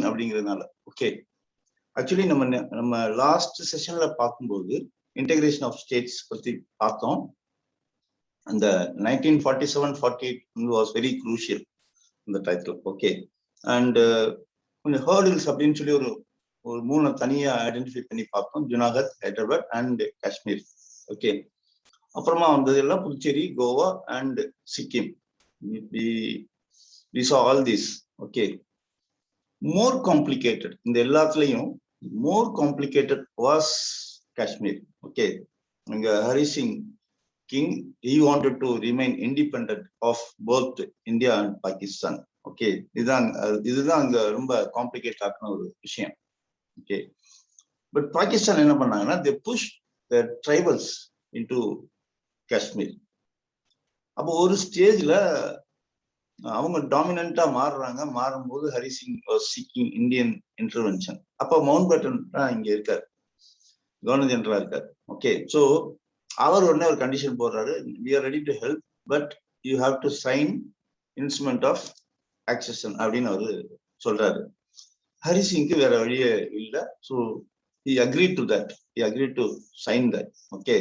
அப்படிங்கிறதுனால. Okay, actually நம்ம last செஷன்ல பார்க்கும்போது இன்டெகிரேஷன் ஆஃப் ஸ்டேட்ஸ் பத்தி பார்த்தோம். அந்த 1947-48 வாஸ் வெரி க்ரூஷியல் இந்த டைட்டில். ஓகே, அண்ட் கொஞ்சம் ஹர்டில்ஸ் அப்படின்னு சொல்லி ஒரு 3 தனியா ஐடென்டிஃபை பண்ணி பார்த்தோம். ஜுனாகத், ஹைதராபாத் அண்ட் காஷ்மீர். ஓகே, அப்புறமா வந்தது எல்லாம் Puducherry, Goa and Sikkim. we saw all this. Okay, more complicated இந்த எல்லாத்துலயும் more complicated was Kashmir. Okay, இங்க Hari Singh king, he wanted to remain independent of both India and Pakistan. Okay, இதுதான் அங்க ரொம்ப காம்ப்ளிகேட் ஆக்கின ஒரு விஷயம். ஓகே, பட் பாகிஸ்தான் என்ன பண்ணாங்கன்னா they pushed the tribals into Kashmir. அப்போ ஒரு ஸ்டேஜ்ல அவங்க டாமினண்டா மாறும்போது Hari Singh seeking Indian intervention. அப்ப மவுண்ட் பேட்டன் தான் இங்க இருக்காரு, கவர்னர் ஜெனரலா இருக்காரு. ஓகே, ஸோ அவர் உடனே ஒரு கண்டிஷன் போடுறாரு, we are ready to help but you have to sign instrument of accession அப்படின்னு அவரு சொல்றாரு. ஹரி சிங்க்கு வேற வழியே இல்லை. So he agreed to that, he agreed to sign that. Okay,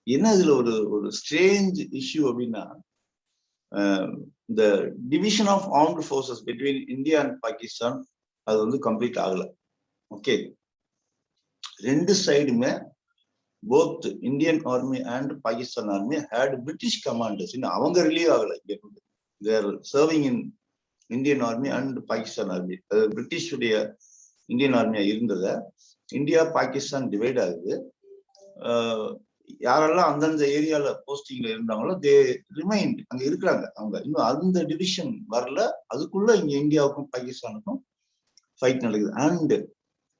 என்ன இதுல ஒரு ஸ்ட்ரேஞ்ச் இஷ்யூ அப்படின்னா, இந்த division of armed forces between India and Pakistan அது வந்து கம்ப்ளீட் ஆகல. ஓகே, ரெண்டு சைடுமே both Indian army and Pakistan army had British commanders. இன்னும் அவங்க ரிலீவ் ஆகல. They're serving in Indian army and Pakistan army. பிரிட்டிஷுடைய இந்தியன் ஆர்மியா இருந்தத இந்தியா பாகிஸ்தான் டிவைட் ஆகுது. யாரெல்லாம் அந்தந்த ஏரியால போஸ்டிங்ல இருந்தாங்களோ தே ரிமைண்ட் அங்க இருக்கிறாங்க. அவங்க இன்னும் அந்த டிவிஷன் வரல. அதுக்குள்ள இங்க இந்தியாவுக்கும் பாகிஸ்தானுக்கும் ஃபைட் நடக்குது. And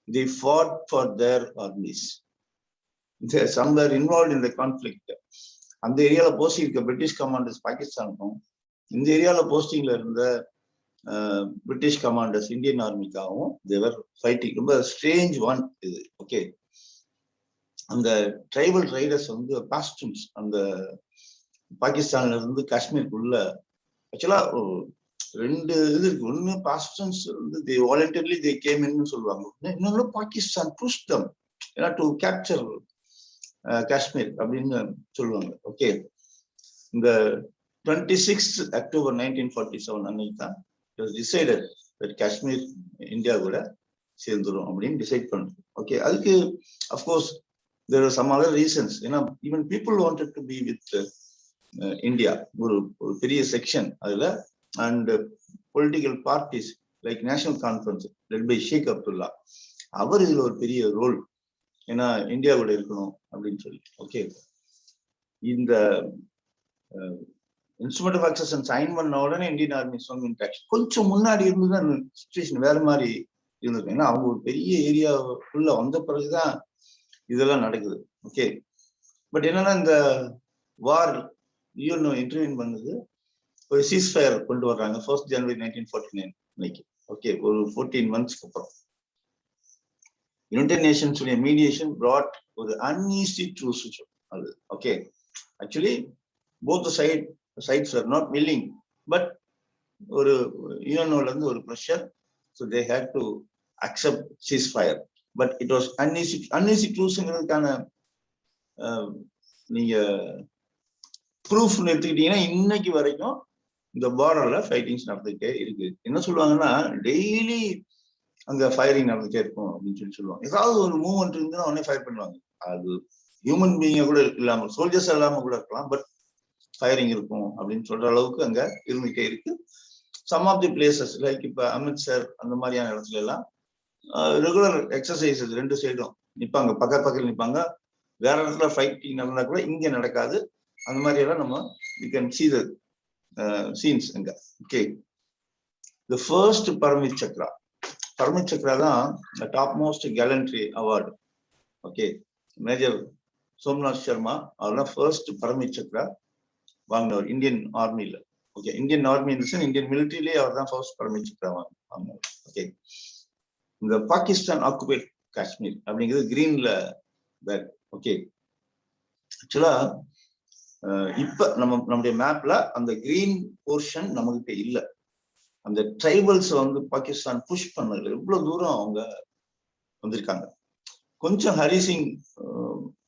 they ஃபாட் for their armies. Some were involved in the conflict. அந்த ஏரியால போஸ்டிங் இருக்க பிரிட்டிஷ் கமாண்டர்ஸ் பாகிஸ்தானுக்கும், இந்த ஏரியால போஸ்டிங்ல இருந்த பிரிட்டிஷ் கமாண்டர்ஸ் இந்தியன் ஆர்மிக்காகவும் தேவர் ஃபைட்டிங். ரொம்ப ஸ்ட்ரேஞ்ச் ஒன் இது. ஓகே, அந்த ட்ரைபல் ரைடர்ஸ் வந்து பாஸ்டூன்ஸ் அந்த பாகிஸ்தான்ல இருந்து காஷ்மீருக்குள்ள ஆக்சுவலா 2 இது இருக்கு. ஒண்ணு பாஸ்டூன்ஸ் வந்து they voluntarily they came in சொல்லுவாங்க. இன்னொன்னு Pakistan pushed them to capture Kashmir அப்படின்னு சொல்லுவாங்க. ஓகே, இந்த 26 அக்டோபர் 1947 அன்னைக்கு தான் டிசைடட் காஷ்மீர் இந்தியா கூட சேர்ந்துரும் அப்படின்னு டிசைட் பண்ணுது. ஓகே, அதுக்கு of course there are some other reasons. Even people wanted to be with India. ஒரு பெரிய செக்ஷன் அதுல, and political parties like National Conference led by Sheikh Abdullah, அவர் இதுல ஒரு பெரிய ரோல், ஏன்னா இந்தியா கூட இருக்கணும் அப்படின்னு சொல்லி. ஓகே, இந்த இன்ஸ்ட்ருமெண்ட் ஆஃப் அக்சஷன் சைன் பண்ண உடனே இந்தியன் ஆர்மி கொஞ்சம் முன்னாடி இருந்துதான் அந்த சிச்சுவேஷன் வேற மாதிரி இருந்திருக்கும். ஏன்னா அவங்க ஒரு பெரிய ஏரியாவுக்குள்ள வந்த பிறகுதான் இதெல்லாம் நடக்குது. ஓகே, பட் என்னன்னா இந்த வார் யூஎன்ஓ இன்டர்வியூன் பண்ணது, ஒரு சீஸ்ஃபயர் கொண்டு வர்றாங்க 1 ஜனவரி 1949 இன்னைக்கு. ஓகே, ஒரு 14 மந்த்ஸ்க்கு அப்புறம் யுனைடெட் நேஷன்ஸ் உடைய மீடியேஷன் brought ஒரு uneasy truce அது. Okay, actually both sides were not willing, but ஒரு யூஎன்ஓல இருந்து ஒரு pressure, so they had to accept ceasefire. But it was uneasy truceங்கிறதுக்கான நீங்க ப்ரூஃப் எடுத்துக்கிட்டீங்கன்னா இன்னைக்கு வரைக்கும் இந்த பார்டர்ல ஃபைட்டிங்ஸ் நடந்துகிட்டே இருக்கு. என்ன சொல்லுவாங்கன்னா டெய்லி அங்க ஃபயரிங் நடந்துட்டே இருக்கும் அப்படின்னு சொல்லுவாங்க. ஏதாவது ஒரு மூவ்மெண்ட் இருந்துன்னா உடனே ஃபயர் பண்ணுவாங்க. அது ஹியூமன் பீயிங்க கூட இல்லாம, சோல்ஜர்ஸ் இல்லாம கூட இருக்கலாம், பட் ஃபயரிங் இருக்கும் அப்படின்னு சொல்ற அளவுக்கு அங்க இருந்துகிட்டே இருக்கு. Some of the places like இப்ப அமிர்த்சர் அந்த மாதிரியான இடத்துல எல்லாம் ரெகுலர் எக்ஸசைசஸ், 2 சைடும் நிப்பாங்க, பக்கத்துல நிப்பாங்க. வேற இடத்துல ஃபைட்டிங் நடந்தா கூட இங்க நடக்காது. அந்த மாதிரி எல்லாம் நம்ம we can see the scenes அங்க. Okay, the first Paramvir Chakra தான் top most gallantry award. Okay, major Somnath Sharma அவர் தான் ஃபர்ஸ்ட் பரமித் சக்ரா வாங்கினவர் இந்தியன் ஆர்மியில. ஓகே, இந்தியன் ஆர்மி இந்தியன் மிலிட்டரியிலேயே அவர் தான் ஃபர்ஸ்ட் பரமித் சக்ரா வாங்கினவர். ஓகே, இந்த பாகிஸ்தான் ஆக்குபைட் காஷ்மீர் அப்படிங்கிறது கிரீன்ல பேக். ஓகே, ஆக்சுவலா இப்ப நம்முடைய மேப்ல அந்த கிரீன் போர்ஷன் நம்மகிட்ட இல்ல. அந்த ட்ரைபல்ஸ் வந்து பாகிஸ்தான் புஷ் பண்ணல, எவ்வளவு தூரம் அவங்க வந்திருக்காங்க. கொஞ்சம் ஹரி சிங்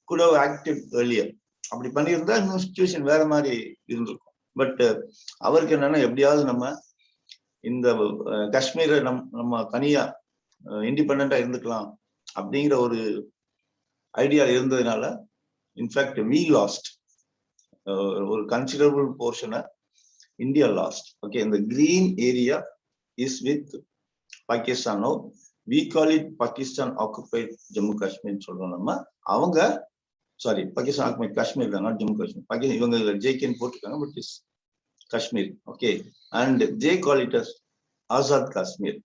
கூட ஆக்டிவ் ஏர்லியர், அப்படி பண்ணியிருந்தா இன்னும் சிச்சுவேஷன் வேற மாதிரி இருந்திருக்கும். பட் அவருக்கு என்னன்னா எப்படியாவது நம்ம இந்த காஷ்மீரை நம்ம தனியா இண்டிபெண்டா இருந்துக்கலாம் அப்படிங்கிற ஒரு ஐடியா இருந்ததுனால இன்ஃபேக்ட் வி லாஸ்ட் ஒரு கன்சிடரபிள் போர்ஷனை இந்தியா லாஸ்ட். ஓகே, இந்த green area is with Pakistan. No we call it Pakistan occupied Jammu Kashmir சொல்றோம் நம்ம. அவங்க சாரி பாகிஸ்தான் ஆக்குபைட் காஷ்மீர் தான், நாட் ஜம்மு காஷ்மீர். பாகிஸ்தான் இவங்க ஜேகேன்னு போட்டிருக்காங்க, but is Kashmir. Okay, and they call it as Azad Kashmir.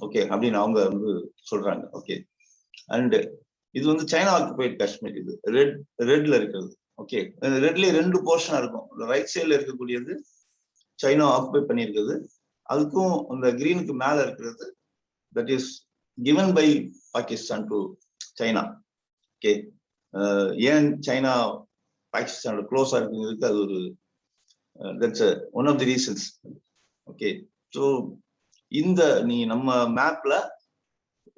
Okay, அப்படின்னு அவங்க வந்து சொல்றாங்க. ஓகே, அண்ட் இது வந்து சைனா ஆக்குபைட் காஷ்மீர். இது ரெட்ல இருக்கிறது. ஓகே, ரெட்ல ரெண்டு போர்ஷனா இருக்கும். ரைட் சைட்ல இருக்கக்கூடியது சைனா ஆக்குபை பண்ணியிருக்குது, அதுக்கும் அந்த கிரீனுக்கு மேல இருக்கிறது that is given by Pakistan to China. Okay, ஏன் சைனா பாகிஸ்தானோட க்ளோஸா இருக்குங்கிறதுக்கு அது ஒரு that's one of the reasons. Okay, so இந்த நீ நம்ம மேப்ல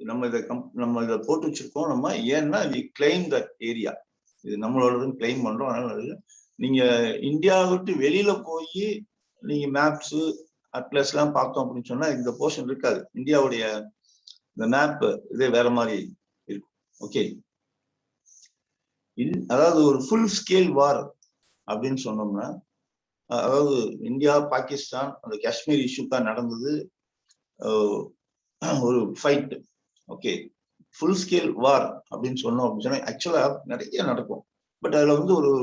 நம்ம இதை போட்டு வச்சிருக்கோம். நம்ம ஏன்னா வி கிளைம் தட் ஏரியா, இது நம்மளோடதுன்னு கிளைம் பண்றோம். அதனால நீங்க இந்தியாவை விட்டு வெளியில போய் நீங்க மேப்ஸ் அட்லஸ் எல்லாம் பார்த்தோம் அப்படின்னு சொன்னா இந்த போர்ஷன் இருக்காது. இந்தியாவுடைய இந்த மேப் இதே வேற மாதிரி இருக்கும். ஓகே, அதாவது ஒரு ஃபுல் ஸ்கேல் வார் அப்படின்னு சொன்னோம்னா, அதாவது இந்தியா பாகிஸ்தான் அந்த காஷ்மீர் இஷ்யூக்கா நடந்தது ஒரு ஃபைட். ஓகே, ஃபுல் ஸ்கேல் வார் அப்படின்னு சொன்னோம் அப்படின்னு சொன்னா ஆக்சுவலா நிறைய நடக்கும். பட் அதுல வந்து ஒரு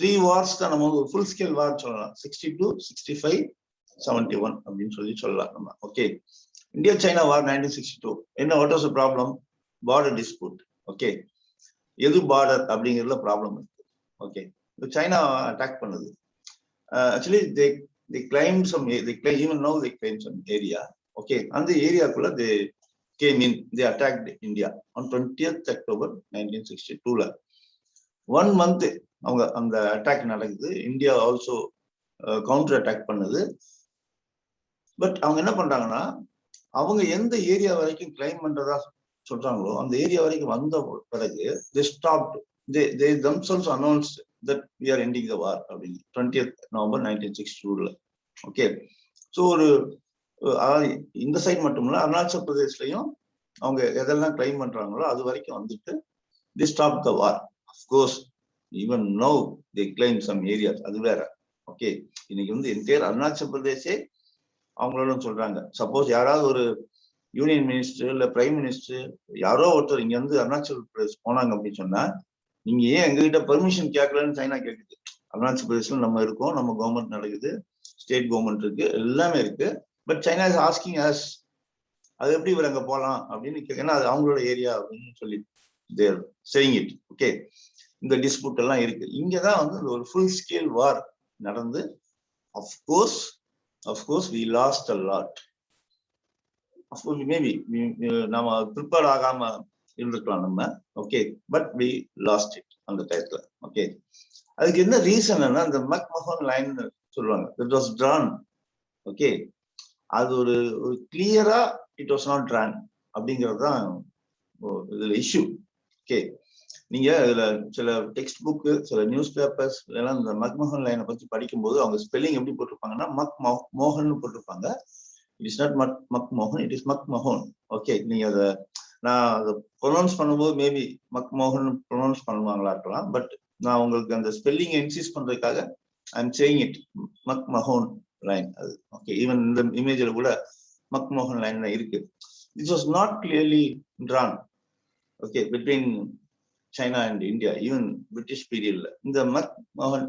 3 வார்ஸ் தான் நம்ம வந்து ஒரு ஃபுல் ஸ்கேல் வார் சொல்லலாம். 62, 65, 71 அப்படின்னு சொல்லலாம் நம்ம. ஓகே, இந்தியா சைனா வார் 1962 என்ன, what was the problem? Border dispute. Okay, எது பார்டர் அப்படிங்கிறதுல ப்ராப்ளம் இருக்கு. ஓகே, சைனா அட்டாக் பண்ணுது. Actually they claim some, even now they claim some area. Okay, அந்த ஏரியாக்குள்ள they came in, they attacked India on 20th October 1962ல. 1 month அவங்க அந்த attack நடக்குது. India also counter attack பண்ணுது. But அவங்க என்ன பண்றாங்கன்னா, அவங்க எந்த ஏரியா வரைக்கும் கிளைம் பண்றதா சொல்றாங்களோ அந்த ஏரியா வரைக்கும் வந்த பிறகு they stopped, they themselves announced that we are ending the war அப்படின்னு 20th November 1962ல. ஓகே, ஸோ ஒரு இந்த சைட் மட்டும் இல்ல, அருணாச்சல் பிரதேஷ்லயும் அவங்க எதெல்லாம் கிளைம் பண்றாங்களோ அது வரைக்கும் வந்துட்டு they stopped the war. Of course, even now they claim some areas, அது வேற. ஓகே, இன்னைக்கு வந்து என்டையர் அருணாச்சல் பிரதேசே அவங்களோட சொல்றாங்க. சப்போஸ் யாராவது ஒரு யூனியன் மினிஸ்டர் இல்ல பிரைம் மினிஸ்டர் யாரோ ஒருத்தர் இங்க வந்து அருணாச்சல் பிரதேஷ் போனாங்க அப்படின்னு சொன்னா, நீங்க ஏன் எங்ககிட்ட பெர்மிஷன் கேட்கலன்னு சைனா கேட்குது. அருணாச்சல் பிரதேஷ்ல நம்ம இருக்கோம், நம்ம கவர்மெண்ட் நடக்குது, ஸ்டேட் கவர்மெண்ட் இருக்கு, எல்லாமே இருக்கு. But China is asking as, அது எப்படி இவர் அங்க போகலாம் அப்படின்னு கேட்கணும், அது அவங்களோட ஏரியா அப்படின்னு சொல்லி தேர் சேயிங் இட். ஓகே, இந்த டிஸ்பியூட் எல்லாம் இருக்கு. இங்கதான் வந்து ஒரு ஃபுல் ஸ்கேல் வார் நடந்து of course we lost a lot. Of course maybe நம்ம ப்ரிப்பேர் ஆகாம இருந்திருக்கலாம் நம்ம. Okay, but we lost it அந்த டயத்துல. ஓகே, அதுக்கு என்ன ரீசன்? அந்த மக்மஹோன் லைன் சொல்லுவாங்க, it was drawn. ஓகே, அது ஒரு கிளியரா it was not drawn அப்படிங்கிறது தான் இதுல இஷ்யூ. ஓகே, நீங்க இதுல சில டெக்ஸ்ட் புக்கு, சில நியூஸ் பேப்பர்ஸ் எல்லாம் இந்த மக்மோகன் லைனை பத்தி படிக்கும்போது அவங்க ஸ்பெல்லிங் எப்படி போட்டிருப்பாங்கன்னா மோகன் போட்டிருப்பாங்க. It is not McMahon, it is McMahon. Okay, நீங்க அதை நான் அதை ப்ரொனவுன்ஸ் பண்ணும்போது மேபி மக்மோகன் ப்ரொனவுன்ஸ் பண்ணுவாங்களா இருக்கலாம். பட் நான் உங்களுக்கு அந்த ஸ்பெல்லிங் இன்சிஸ்ட் பண்றதுக்காக I am saying it McMahon line. அது ஓகே, ஈவன் இந்த இமேஜ்ல கூட மக்மோகன் லைன் இருக்கு. It was not clearly drawn. Okay, between China and India, even British பீரியட்ல இந்த மக்மோகன்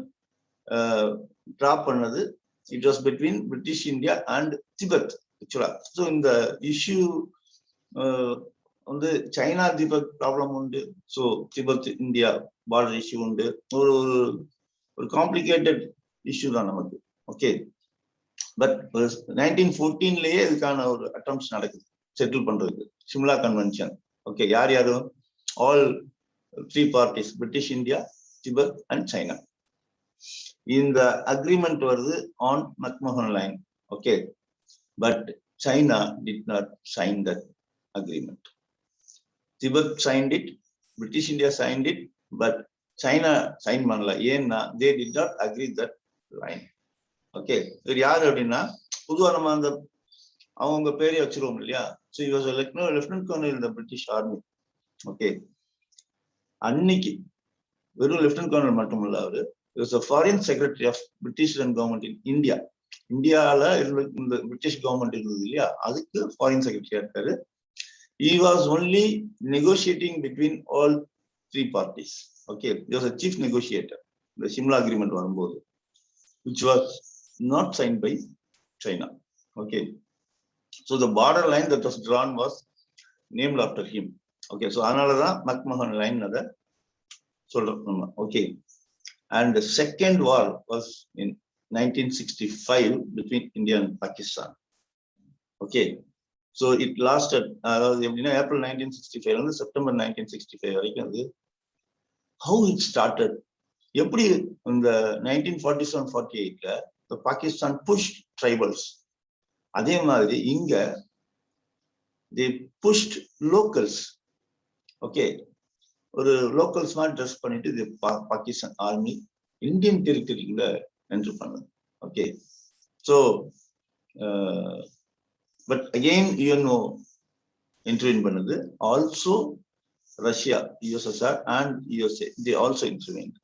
டிராப் பண்ணது, it was between British India and Tibet ஆக்சுவலா. So இந்த இஷ்யூ வந்து சைனா திபெத் ப்ராப்ளம் உண்டு, so Tibet India border issue உண்டு. ஒரு ஒரு காம்ப்ளிகேட்டட் இஷ்யூ தான் நமக்கு. ஓகே, பட் 1914லயே இதுக்கான ஒரு அட்டம்ப்ட்ஸ் நடக்குது செட்டில் பண்றதுக்கு, சிம்லா கன்வென்ஷன். ஓகே, யார் யாரும்? All 3 parties, British India, Tibet and China. இந்த அக்ரிமெண்ட் வருது on McMahon line Okay, but China did not sign that agreement. Tibet signed it, British India signed it, but China signed பண்ணல. ஏன்னா they did not agree that line. Okay, இது யாரு அப்படின்னா பொதுவா நம்ம அந்த அவங்க பேரே வச்சிருவோம் இல்லையா. So he was a lieutenant colonel in the British Army. Okay, அன்னைக்கு வெறும் லெப்டினன்ட் கர்னல் மட்டும் இல்ல, அவரு was a foreign secretary of British government in India. இந்தியால இந்த பிரிட்டிஷ் கவர்மெண்ட் இருந்தது இல்லையா, அதுக்கு ஃபாரின் செக்ரட்டரியா இருக்காரு. He was only negotiating between all three parties. Okay, he was a chief negotiator. The Shimla agreement வரும்போது, which was not signed by China. Okay, so the border line that was drawn was named after him. Okay, so அதனாலதான் மக்மஹன் line அத சொல்றோம். Okay, and the second war was in 1965 between India and Pakistan. Okay, so it lasted April 1965 and September 1965 வரைக்கும். How it started, எப்படி இந்த 1947-48ல the Pakistan pushed tribals, அதே மாதிரி இங்க they pushed locals. Okay, ஒரு லோக்கல்ஸ் மாதிரி ட்ரெஸ் பண்ணிட்டு Pakistan army Indian டெரிட்டரிக்குள்ள என்ட்ரு பண்ணது. Okay, so but again UNO intervene பண்ணது. Also Russia, USSR and USA, they also intervened.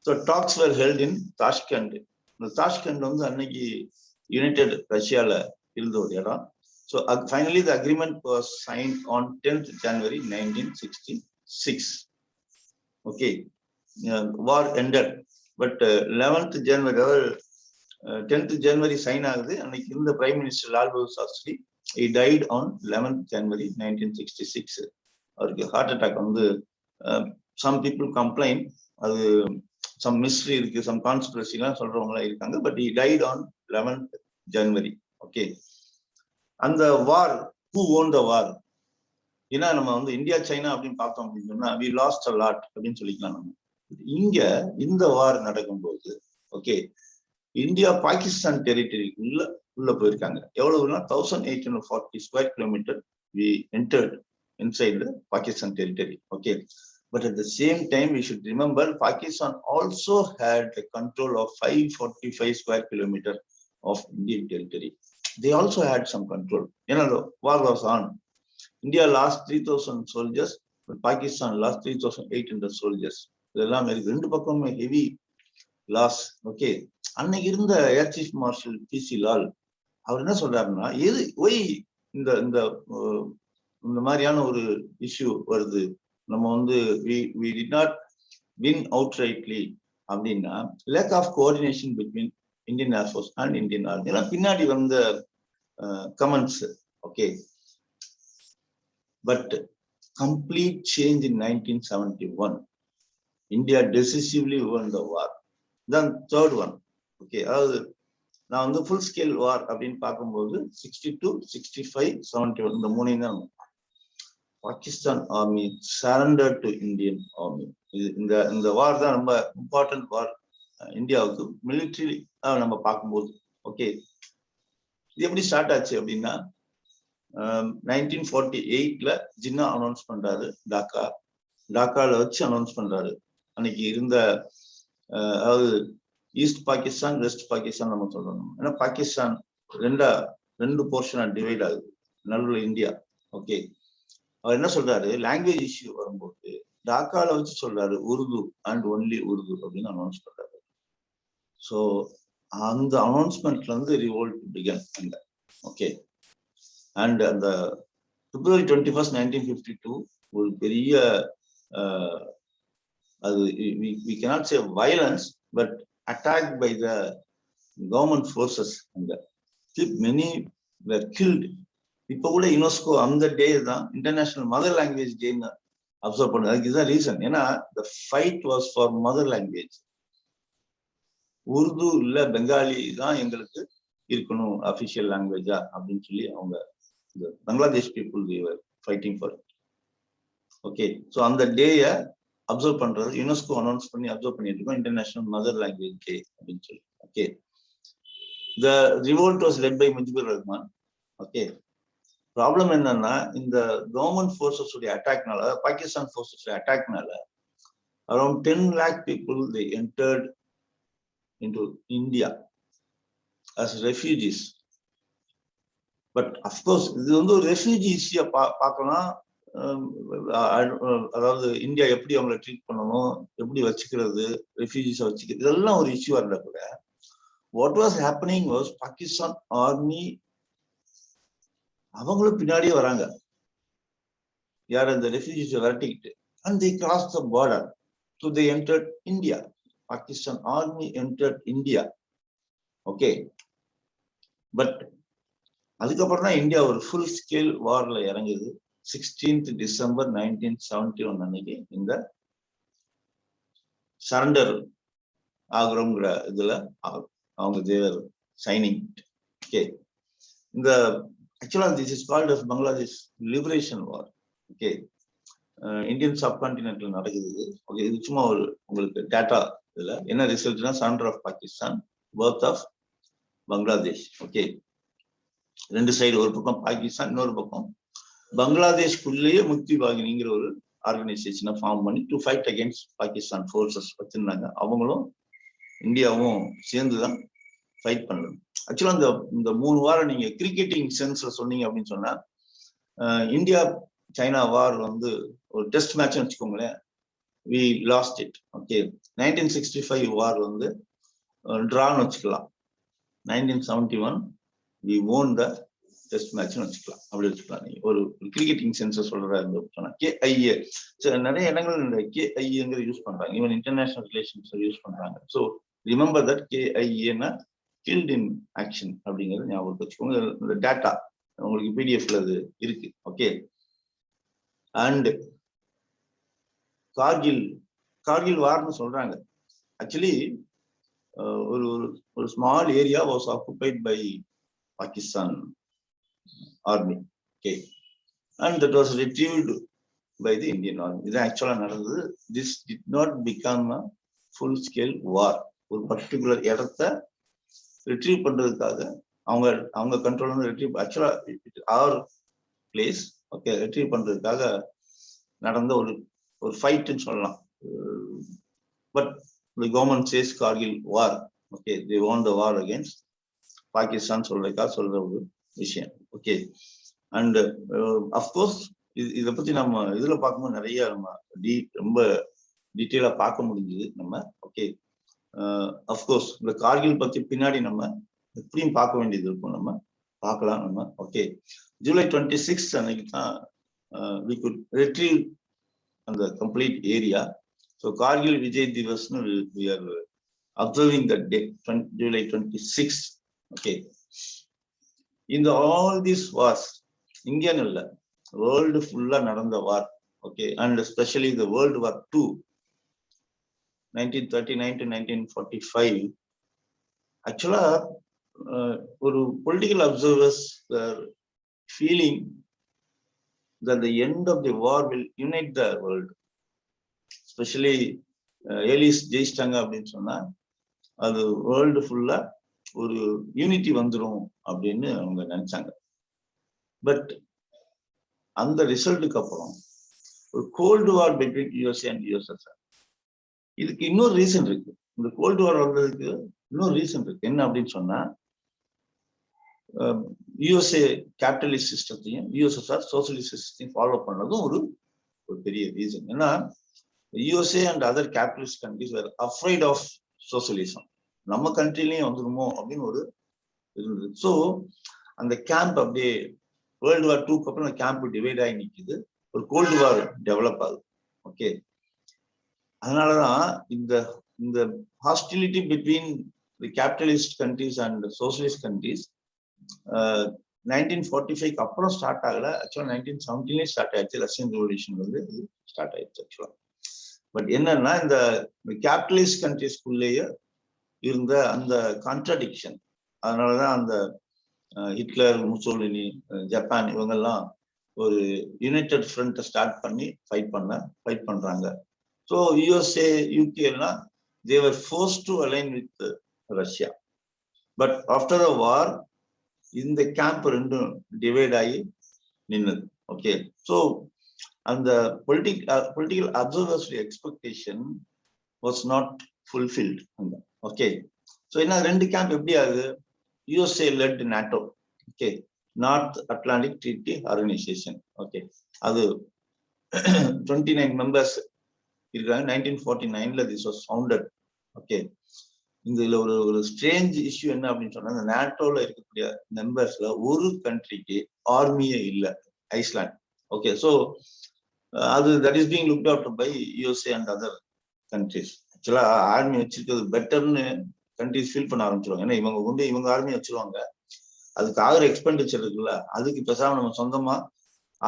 So talks were held in Tashkent. இந்த தாஷ்கண்ட் வந்து அன்னைக்கு யுனைடெட் ரஷ்யால இருந்த ஒரு இடம். So finally the agreement was signed on 10th January 1966. Okay, war ended, but 11th January 10th January sign ஆகுது. அன்னைக்கு இருந்த prime minister Lal Bahadur Shastri, he died on 11th January 1966. அவருக்கு ஹார்ட் அட்டாக் வந்து, some people complain அது some mystery இருக்கு, some conspiracy எல்லாம் சொல்றவங்க இருக்காங்க, but he died on 11th January. Okay, அந்த வார், who won the war? ஏன்னா நம்ம வந்து இந்தியா சைனா அப்படின்னு பார்த்தோம் அப்படின்னு சொன்னா we lost a lot அப்படின்னு சொல்லிக்கலாம் நம்ம. இங்க இந்த வார் நடக்கும்போது, ஓகே, இந்தியா பாகிஸ்தான் டெரிட்டரி உள்ள போயிருக்காங்க. எவ்வளவுனா 1840 square kilometre we entered inside the Pakistan territory. Okay, but at the same time we should remember Pakistan also had the control of 545 square kilometer of Indian territory. They also had some control. You know, the war was on. India lost 3,000 soldiers, but Pakistan lost 3,800 soldiers. இதெல்லாம் ரெண்டு பக்கமே heavy loss. Okay, அன்னைக்கு இருந்த air chief marshal PC Lal அவர் என்ன சொல்றாருன்னா, எது Y இந்த இந்த இந்த மாதிரியான ஒரு இஷ்யூ வருது, நம்ம வந்து we did not win outrightly அப்படின்னா, lack of coordination between Indian Air Force and Indian Army. ஏன்னா பின்னாடி வந்த comments. Okay, but complete change in 1971. India decisively won the war. Then third one, okay, அதாவது நான் வந்து ஃபுல் ஸ்கேல் வார் அப்படின்னு பார்க்கும்போது 62, 65, 71 இந்த மூணையும் தான். Pakistan army surrender to Indian army. இந்த வார் தான் ரொம்ப இம்பார்ட்டன்ட் வார் இந்தியாவுக்கு மிலிட்ரி நம்ம பார்க்கும்போது. ஓகே, இது எப்படி ஸ்டார்ட் ஆச்சு அப்படின்னா 1948ல ஜின்னா அனௌன்ஸ் பண்றாரு, டாக்கால வச்சு அனௌன்ஸ் பண்றாரு. அன்னைக்கு இருந்த அதாவது ஈஸ்ட் பாகிஸ்தான், வெஸ்ட் பாகிஸ்தான் நம்ம சொல்லணும். ஏன்னா பாகிஸ்தான் ரெண்டு போர்ஷனா டிவைட் ஆகுது, நடுவில் இந்தியா. ஓகே, அவர் என்ன சொல்றாரு, லாங்குவேஜ் இஷ்யூ வரும்போது டாக்கால வச்சு சொல்றாரு உருது அண்ட் ஒன்லி உருது அப்படின்னு அனௌன்ஸ் பண்றாரு. ஸோ அந்த அனௌன்ஸ்மெண்ட்ல இருந்து ரிவோல்ட் பிகன் அங்க. ஓகே, அண்ட் அந்த February 21st, 1952 ஒரு பெரிய அது we cannot say violence, but attacked by the government forces. அங்க many were killed. இப்ப கூட யுனெஸ்கோ அந்த டே தான் இன்டர்நேஷனல் மதர் லாங்குவேஜ் டேன்னு அப்சர்வ் பண்ணுது. அதுக்கு இதுதான் ரீசன். ஏன்னா the fight was for mother language. Urdu இல்ல பெங்காலி தான் எங்களுக்கு இருக்கணும் அபிஷியல் லாங்குவேஜா அப்படின்னு சொல்லி அவங்க Bangladesh people they were fighting for it. Okay, so அந்த டேயை அப்சர்வ் பண்றது யுனெஸ்கோ அனௌன்ஸ் பண்ணி அப்சர்வ் பண்ணிட்டு இருக்கோம், இன்டர்நேஷனல் மதர் லாங்குவேஜ் டே அப்படின்னு சொல்லி. Okay, The revolt was led by Mujibur Rahman. Okay. Problem என்னன்னா இந்த கவர்மெண்ட் ஃபோர்ஸஸ் உடைய அட்டாக்னால, Pakistan forces அட்டாக்னால around 10 lakh people they entered into India as refugees. But of course இது வந்து ஒரு ரெஃப்யூஜிஸியா பார்க்கலாம். அதாவது இந்தியா எப்படி அவங்களை ட்ரீட் பண்ணணும், எப்படி வச்சுக்கிறது, ரெஃப்யூஜிஸை வச்சுக்கிறது, இதெல்லாம் ஒரு இஷ்யூவா இருந்தா கூட what was happening was Pakistan army அவங்களும் பின்னாடியே வராங்க, யார் அந்த ரெஃப்யூஜிஸை விரட்டிக்கிட்டு. And they crossed the border. So they entered India. Pakistan army entered India. Okay. But அதுக்கப்புறம் தான் இந்தியா ஒரு ஃபுல் ஸ்கேல் வார்ல இறங்குது. 16th December 1971 அன்னைக்கு இந்த சரண்டர் ஆகுறோங்கிற இதுல அவங்க தேவர் சைனிங். ஓகே. இந்த actually this is called as Bangladesh liberation war. Okay. Indian சப்கான்டினென்ட்ல நடக்குது. ஓகே. இது சும்மா ஒரு உங்களுக்கு டேட்டா. இதுல என்ன ரிசல்ட்னா surrender of Pakistan, birth of Bangladesh. Okay. ரெண்டு சைடு, ஒரு பக்கம் பாகிஸ்தான், இன்னொரு பக்கம் பங்களாதேஷ்குள்ளேயே முக்தி வாகினிங்கிற ஒரு ஆர்கனைசேஷனை ஃபார்ம் பண்ணி to fight against Pakistan forces வச்சிருந்தாங்க. அவங்களும் இந்தியாவும் சேர்ந்துதான் ஃபைட் பண்ணணும். ஆக்சுவலா இந்த 3 வாரம் நீங்க கிரிக்கெட்டிங் சென்ஸ்ல சொன்னீங்க அப்படின்னு சொன்னா, இந்தியா சைனா வார் வந்து ஒரு டெஸ்ட் மேட்ச் வச்சுக்கோங்களேன், we lost it. ஓகே. 1965 வார் வந்து டிரான்னு வச்சுக்கலாம். 1971 we won the test match வச்சுக்கலாம், அப்படி வச்சுக்கலாம். நீங்க ஒரு கிரிக்கெட்டிங் சென்ஸ் சொல்றதா சொன்னா KIA. நிறைய இடங்கள் இந்த KIAங்கிற யூஸ் பண்றாங்க, ஈவன் இன்டர்நேஷனல் ரிலேஷன்ஸ் யூஸ் பண்றாங்க. So remember that KIA killed in action அப்படிங்கிறது ஞாபகம் வச்சுக்கோங்க. இந்த டேட்டா உங்களுக்கு பிடிஎஃப்ல அது இருக்கு. ஓகே. அண்ட் கார்கில் வார்னு சொல்றாங்க. ஆக்சுவலி ஒரு small area was occupied by Pakistan army. Okay. And that was retrieved by the Indian army. இது ஆக்சுவலா நடந்தது. This did not become a full scale war. ஒரு பர்டிகுலர் இடத்த ரிட்ரீவ் பண்றதுக்காக அவங்க கண்ட்ரோல் வந்து ரிட்ரீவ், ஆக்சுவலா ஆர் பிளேஸ். ஓகே. ரிட்ரீவ் பண்றதுக்காக நடந்த ஒரு ஃபைட்னு சொல்லலாம். But the government says Kargil war. Okay. They won the war against Pakistan சொல்ற ஒரு விஷயம். ஓகே. அண்ட் அஃப்கோர்ஸ் இதை பத்தி நம்ம இதுல பார்க்கும்போது நிறைய நம்ம ரொம்ப டீட்டெயிலா பார்க்க முடிஞ்சது நம்ம. ஓகே. அஃப்கோர்ஸ் இந்த கார்கில் பத்தி பின்னாடி நம்ம எப்படியும் பார்க்க வேண்டியது இருக்கும், நம்ம பார்க்கலாம் நம்ம. ஓகே. July 26 அன்னைக்கு தான் we could retrieve அந்த complete area. So Kargil Vijay Divas we are observing that day, July 26. Okay. In all these wars, Indian illa world fulla நடந்த war. Okay. And especially the World War II, 1939 to 1945. Actually, ஒரு political observers were feeling that the end of the war will unite the world. Especially allies ஜெயிச்சிட்டாங்க அப்படின்னு சொன்னா அது world ஃபுல்லா ஒரு unity வந்துடும் அப்படின்னு அவங்க நினைச்சாங்க. பட் அந்த ரிசல்ட்டுக்கு அப்புறம் ஒரு cold war between USA and USSR. இதுக்கு இன்னொரு ரீசன் இருக்கு. இந்த கோல்டு வார் வந்ததுக்கு இன்னொரு ரீசன் இருக்கு. என்ன அப்படின்னு சொன்னா, யூஎஸ்ஏ கேபிட்டலிஸ்ட் சிஸ்டத்தையும் யூஎஸ்எஸ்ஆர் சோசியலிஸ்ட் சிஸ்டத்தையும் ஃபாலோ பண்ணதும் ஒரு பெரிய ரீசன். ஏன்னா USA and other capitalist countries were afraid of socialism. நம்ம கண்ட்ரிலையும் வந்துருமோ அப்படின்னு ஒரு இருந்தது. ஸோ அந்த கேம்ப் அப்படியே வேர்ல்டு வார் 2க்கு அப்புறம் அந்த கேம்ப் டிவைட் ஆகி நிற்குது, ஒரு கோல்டு வார் டெவலப் ஆகுது. ஓகே. அதனாலதான் இந்த hostility between the capitalist countries and socialist countries 1945க்கு அப்புறம் ஸ்டார்ட் ஆகல. ஆக்சுவலா 1917 ஸ்டார்ட் ஆயிடுச்சு. ரஷ்யன் ரெவல்யூஷன் வந்து ஸ்டார்ட் ஆயிடுச்சு ஆக்சுவலா. பட் என்னன்னா இந்த கேபிட்டலிஸ்ட் கண்ட்ரிஸ்குள்ளேயே இருந்த அந்த கான்ட்ராடிக்ஷன், அதனாலதான் அந்த ஹிட்லர், முசோலினி, ஜப்பான் இவங்கெல்லாம் ஒரு யுனைடெட் ஃப்ரண்ட் ஸ்டார்ட் பண்ணி ஃபைட் பண்றாங்க. ஸோ யூஎஸ்ஏ, யூகே எல்லாம் they were forced to align with Russia. But after a war, இந்த கேம்ப் ரெண்டும் டிவைட் ஆகி நின்னது. ஓகே, ஸோ அந்த political observers expectation was not fulfilled. Okay, so என்ன ரெண்டு கேம்ப் எப்படி ஆகுது? USA led NATO, okay, north Atlantic treaty organisation. Okay, அது 29 மெம்பர்ஸ் இருக்காங்க. 1949 திஸ் வாஸ் ஃபவுண்டட். ஓகே, இதுல ஒரு ஸ்ட்ரேஞ்ச் இஷ்யூ என்ன அப்படின்னு சொன்னா, இந்த நேட்டோல இருக்கக்கூடிய மெம்பர்ஸ்ல ஒரு கண்ட்ரிக்கு ஆர்மியே இல்லை, ஐஸ்லாண்ட். ஓகே, ஸோ அது that is being looked out by USA and other countries. ஆக்சுவலா ஆர்மி வச்சிருக்கிறது பெட்டர்னு கண்ட்ரிஸ் ஃபீல் பண்ண ஆரம்பிச்சிருவாங்க. ஏன்னா இவங்க ஆர்மி வச்சிருவாங்க, அதுக்கு ஆகிற எக்ஸ்பெண்டிச்சர் இருக்குல்ல, அதுக்கு பேசாம நம்ம சொந்தமா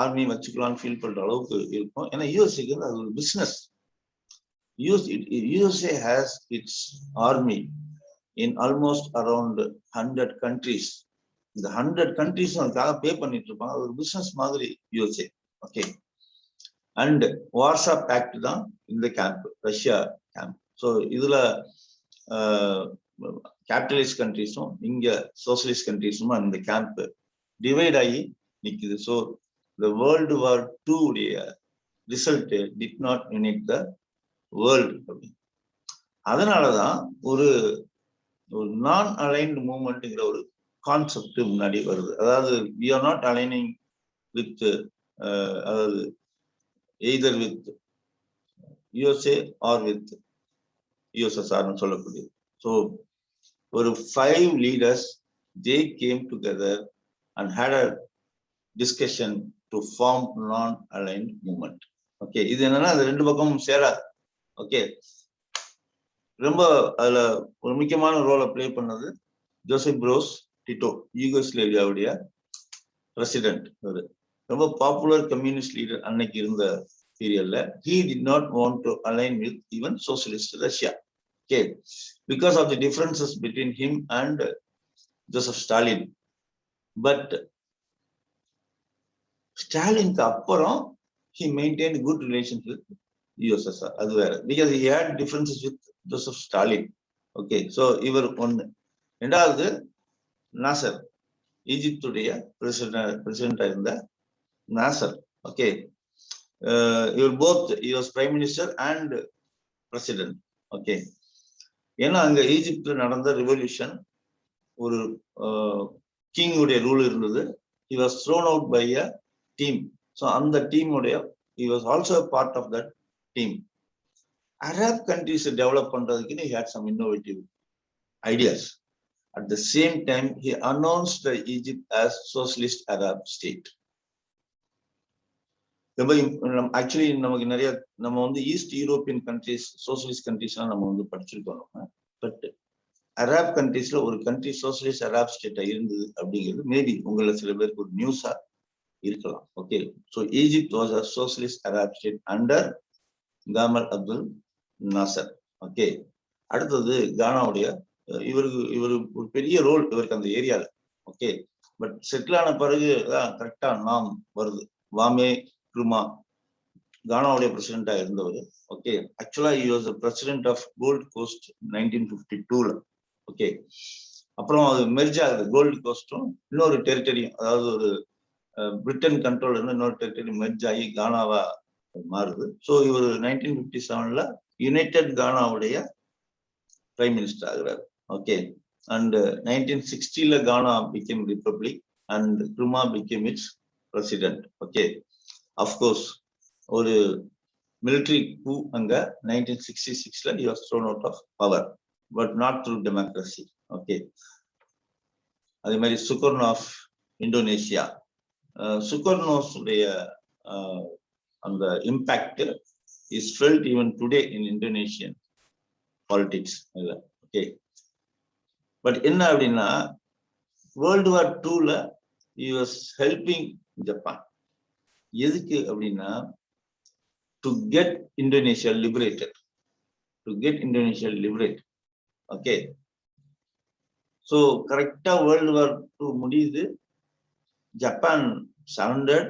ஆர்மி வச்சுக்கலாம்னு ஃபீல் பண்ற அளவுக்கு இருக்கும். ஏன்னா யூஎஸ்ஏக்கு அது ஒரு business. USA has its army in almost around 100 countries. இந்த 100 countries அதுக்காக பே பண்ணிட்டு இருப்பாங்க. ஒரு பிசினஸ் மாதிரி USA. Okay, and Warsaw pact தான் இந்த கேம்ப், ரஷ்யா கேம்ப். ஸோ இதுல கேபிட்டலிஸ்ட் கண்ட்ரிஸும் இங்க சோசியலிஸ்ட் கண்ட்ரிஸும் இந்த கேம்ப் டிவைட் ஆகி நிக்குது. So the World War II உடைய result did not unite the world. அதனாலதான் ஒரு நான் அலைன்டு மூவ்மெண்ட்ங்கிற ஒரு கான்செப்ட் முன்னாடி வருது. அதாவது we are not aligning with அதாவது either with USA or with USSR சொல்லக்கூடிய. ஸோ ஒரு 5 leaders they came together and had a discussion to form non-aligned movement. Okay, இது என்னன்னா அது ரெண்டு பக்கமும் சேராது. ஓகே, ரொம்ப அதுல ஒரு முக்கியமான ரோலை பிளே பண்ணது ஜோசப் புரோஸ் டிட்டோ, யூகோஸ்லேவியாவுடைய பிரசிடென்ட். ரொம்ப பாப்புலர் கம்யூனிஸ்ட் லீடர் அன்னைக்கு இருந்த பீரியட்ல. he did not want to align with even socialist Russia. Okay, because of the differences between him and Joseph Stalin. But ஸ்டாலினுக்கு அப்புறம் he maintained good relations with USSR. அது வேற, because he had differences with Joseph Stalin. Okay, so இவர் ஒண்ணு. ரெண்டாவது நாசர், ஈஜிப்துடைய பிரசிடென்டா இருந்த Nassar. Okay, இவர் both he was prime minister and president. Okay, ஏன்னா அங்க ஈஜிப்ட்ல நடந்த ரெவல்யூஷன், ஒரு கிங் உடைய ரூல் இருந்தது. he was thrown out by a team. so அந்த டீம் உடைய he was also a part of that team. Arab countries develop பண்றதுக்கு he had some innovative ideas. At the same time he announced Egypt as socialist Arab state. Actually நமக்கு நிறைய நம்ம east European countries socialist கண்ட்ரிஸ்லாம் நம்ம படிச்சிருக்கோம். But அராப் கண்ட்ரிஸ்ல ஒரு country socialist அராப் ஸ்டேட்டா இருந்தது அப்படிங்கிறது maybe உங்களை சில பேருக்கு ஒரு நியூஸா இருக்கலாம். Okay, so Egypt was a socialist Arab state under Gamal Abdul Nasser. Okay, அடுத்தது கானாவுடைய இவர் ஒரு பெரிய ரோல் இவருக்கு அந்த ஏரியால. ஓகே, பட் செட்டில் ஆன பிறகு தான் கரெக்டா நாம் வருது. வாமே குருமா கானாவுடைய பிரசிடென்டா இருந்தவர். ஓகே, ஆக்சுவலா he was the president of Gold Coast 1952ல. ஓகே, அப்புறம் அது மெர்ஜ் ஆகுது. கோல்டு கோஸ்டும் இன்னொரு டெரிட்டரியும், அதாவது ஒரு பிரிட்டன் கண்ட்ரோல் இருந்து இன்னொரு டெரிட்டரி மெர்ஜ் ஆகி கானாவா மாறுது. ஸோ இவர் 1957ல யுனைடெட் கானாவுடைய பிரைம் மினிஸ்டர் ஆகிறார். ஓகே, அண்ட் 1960ல Ghana became republic and Nkrumah became its president. Okay, of course ஒரு military coup அங்க 1966ல he was thrown out of power, but not through democracy. Okay, அதே மாதிரி சுகர்னோஃப் இந்தோனேஷியா, சுகர்னோஸ் உடைய அந்த impact is felt even today in Indonesian politics. Okay, but என்ன அப்படின்னா world war 2ல he was helping Japan. எதுக்கு அப்படின்னா to get Indonesia liberated. Okay, so correcta World War II முடியுது. Japan surrendered.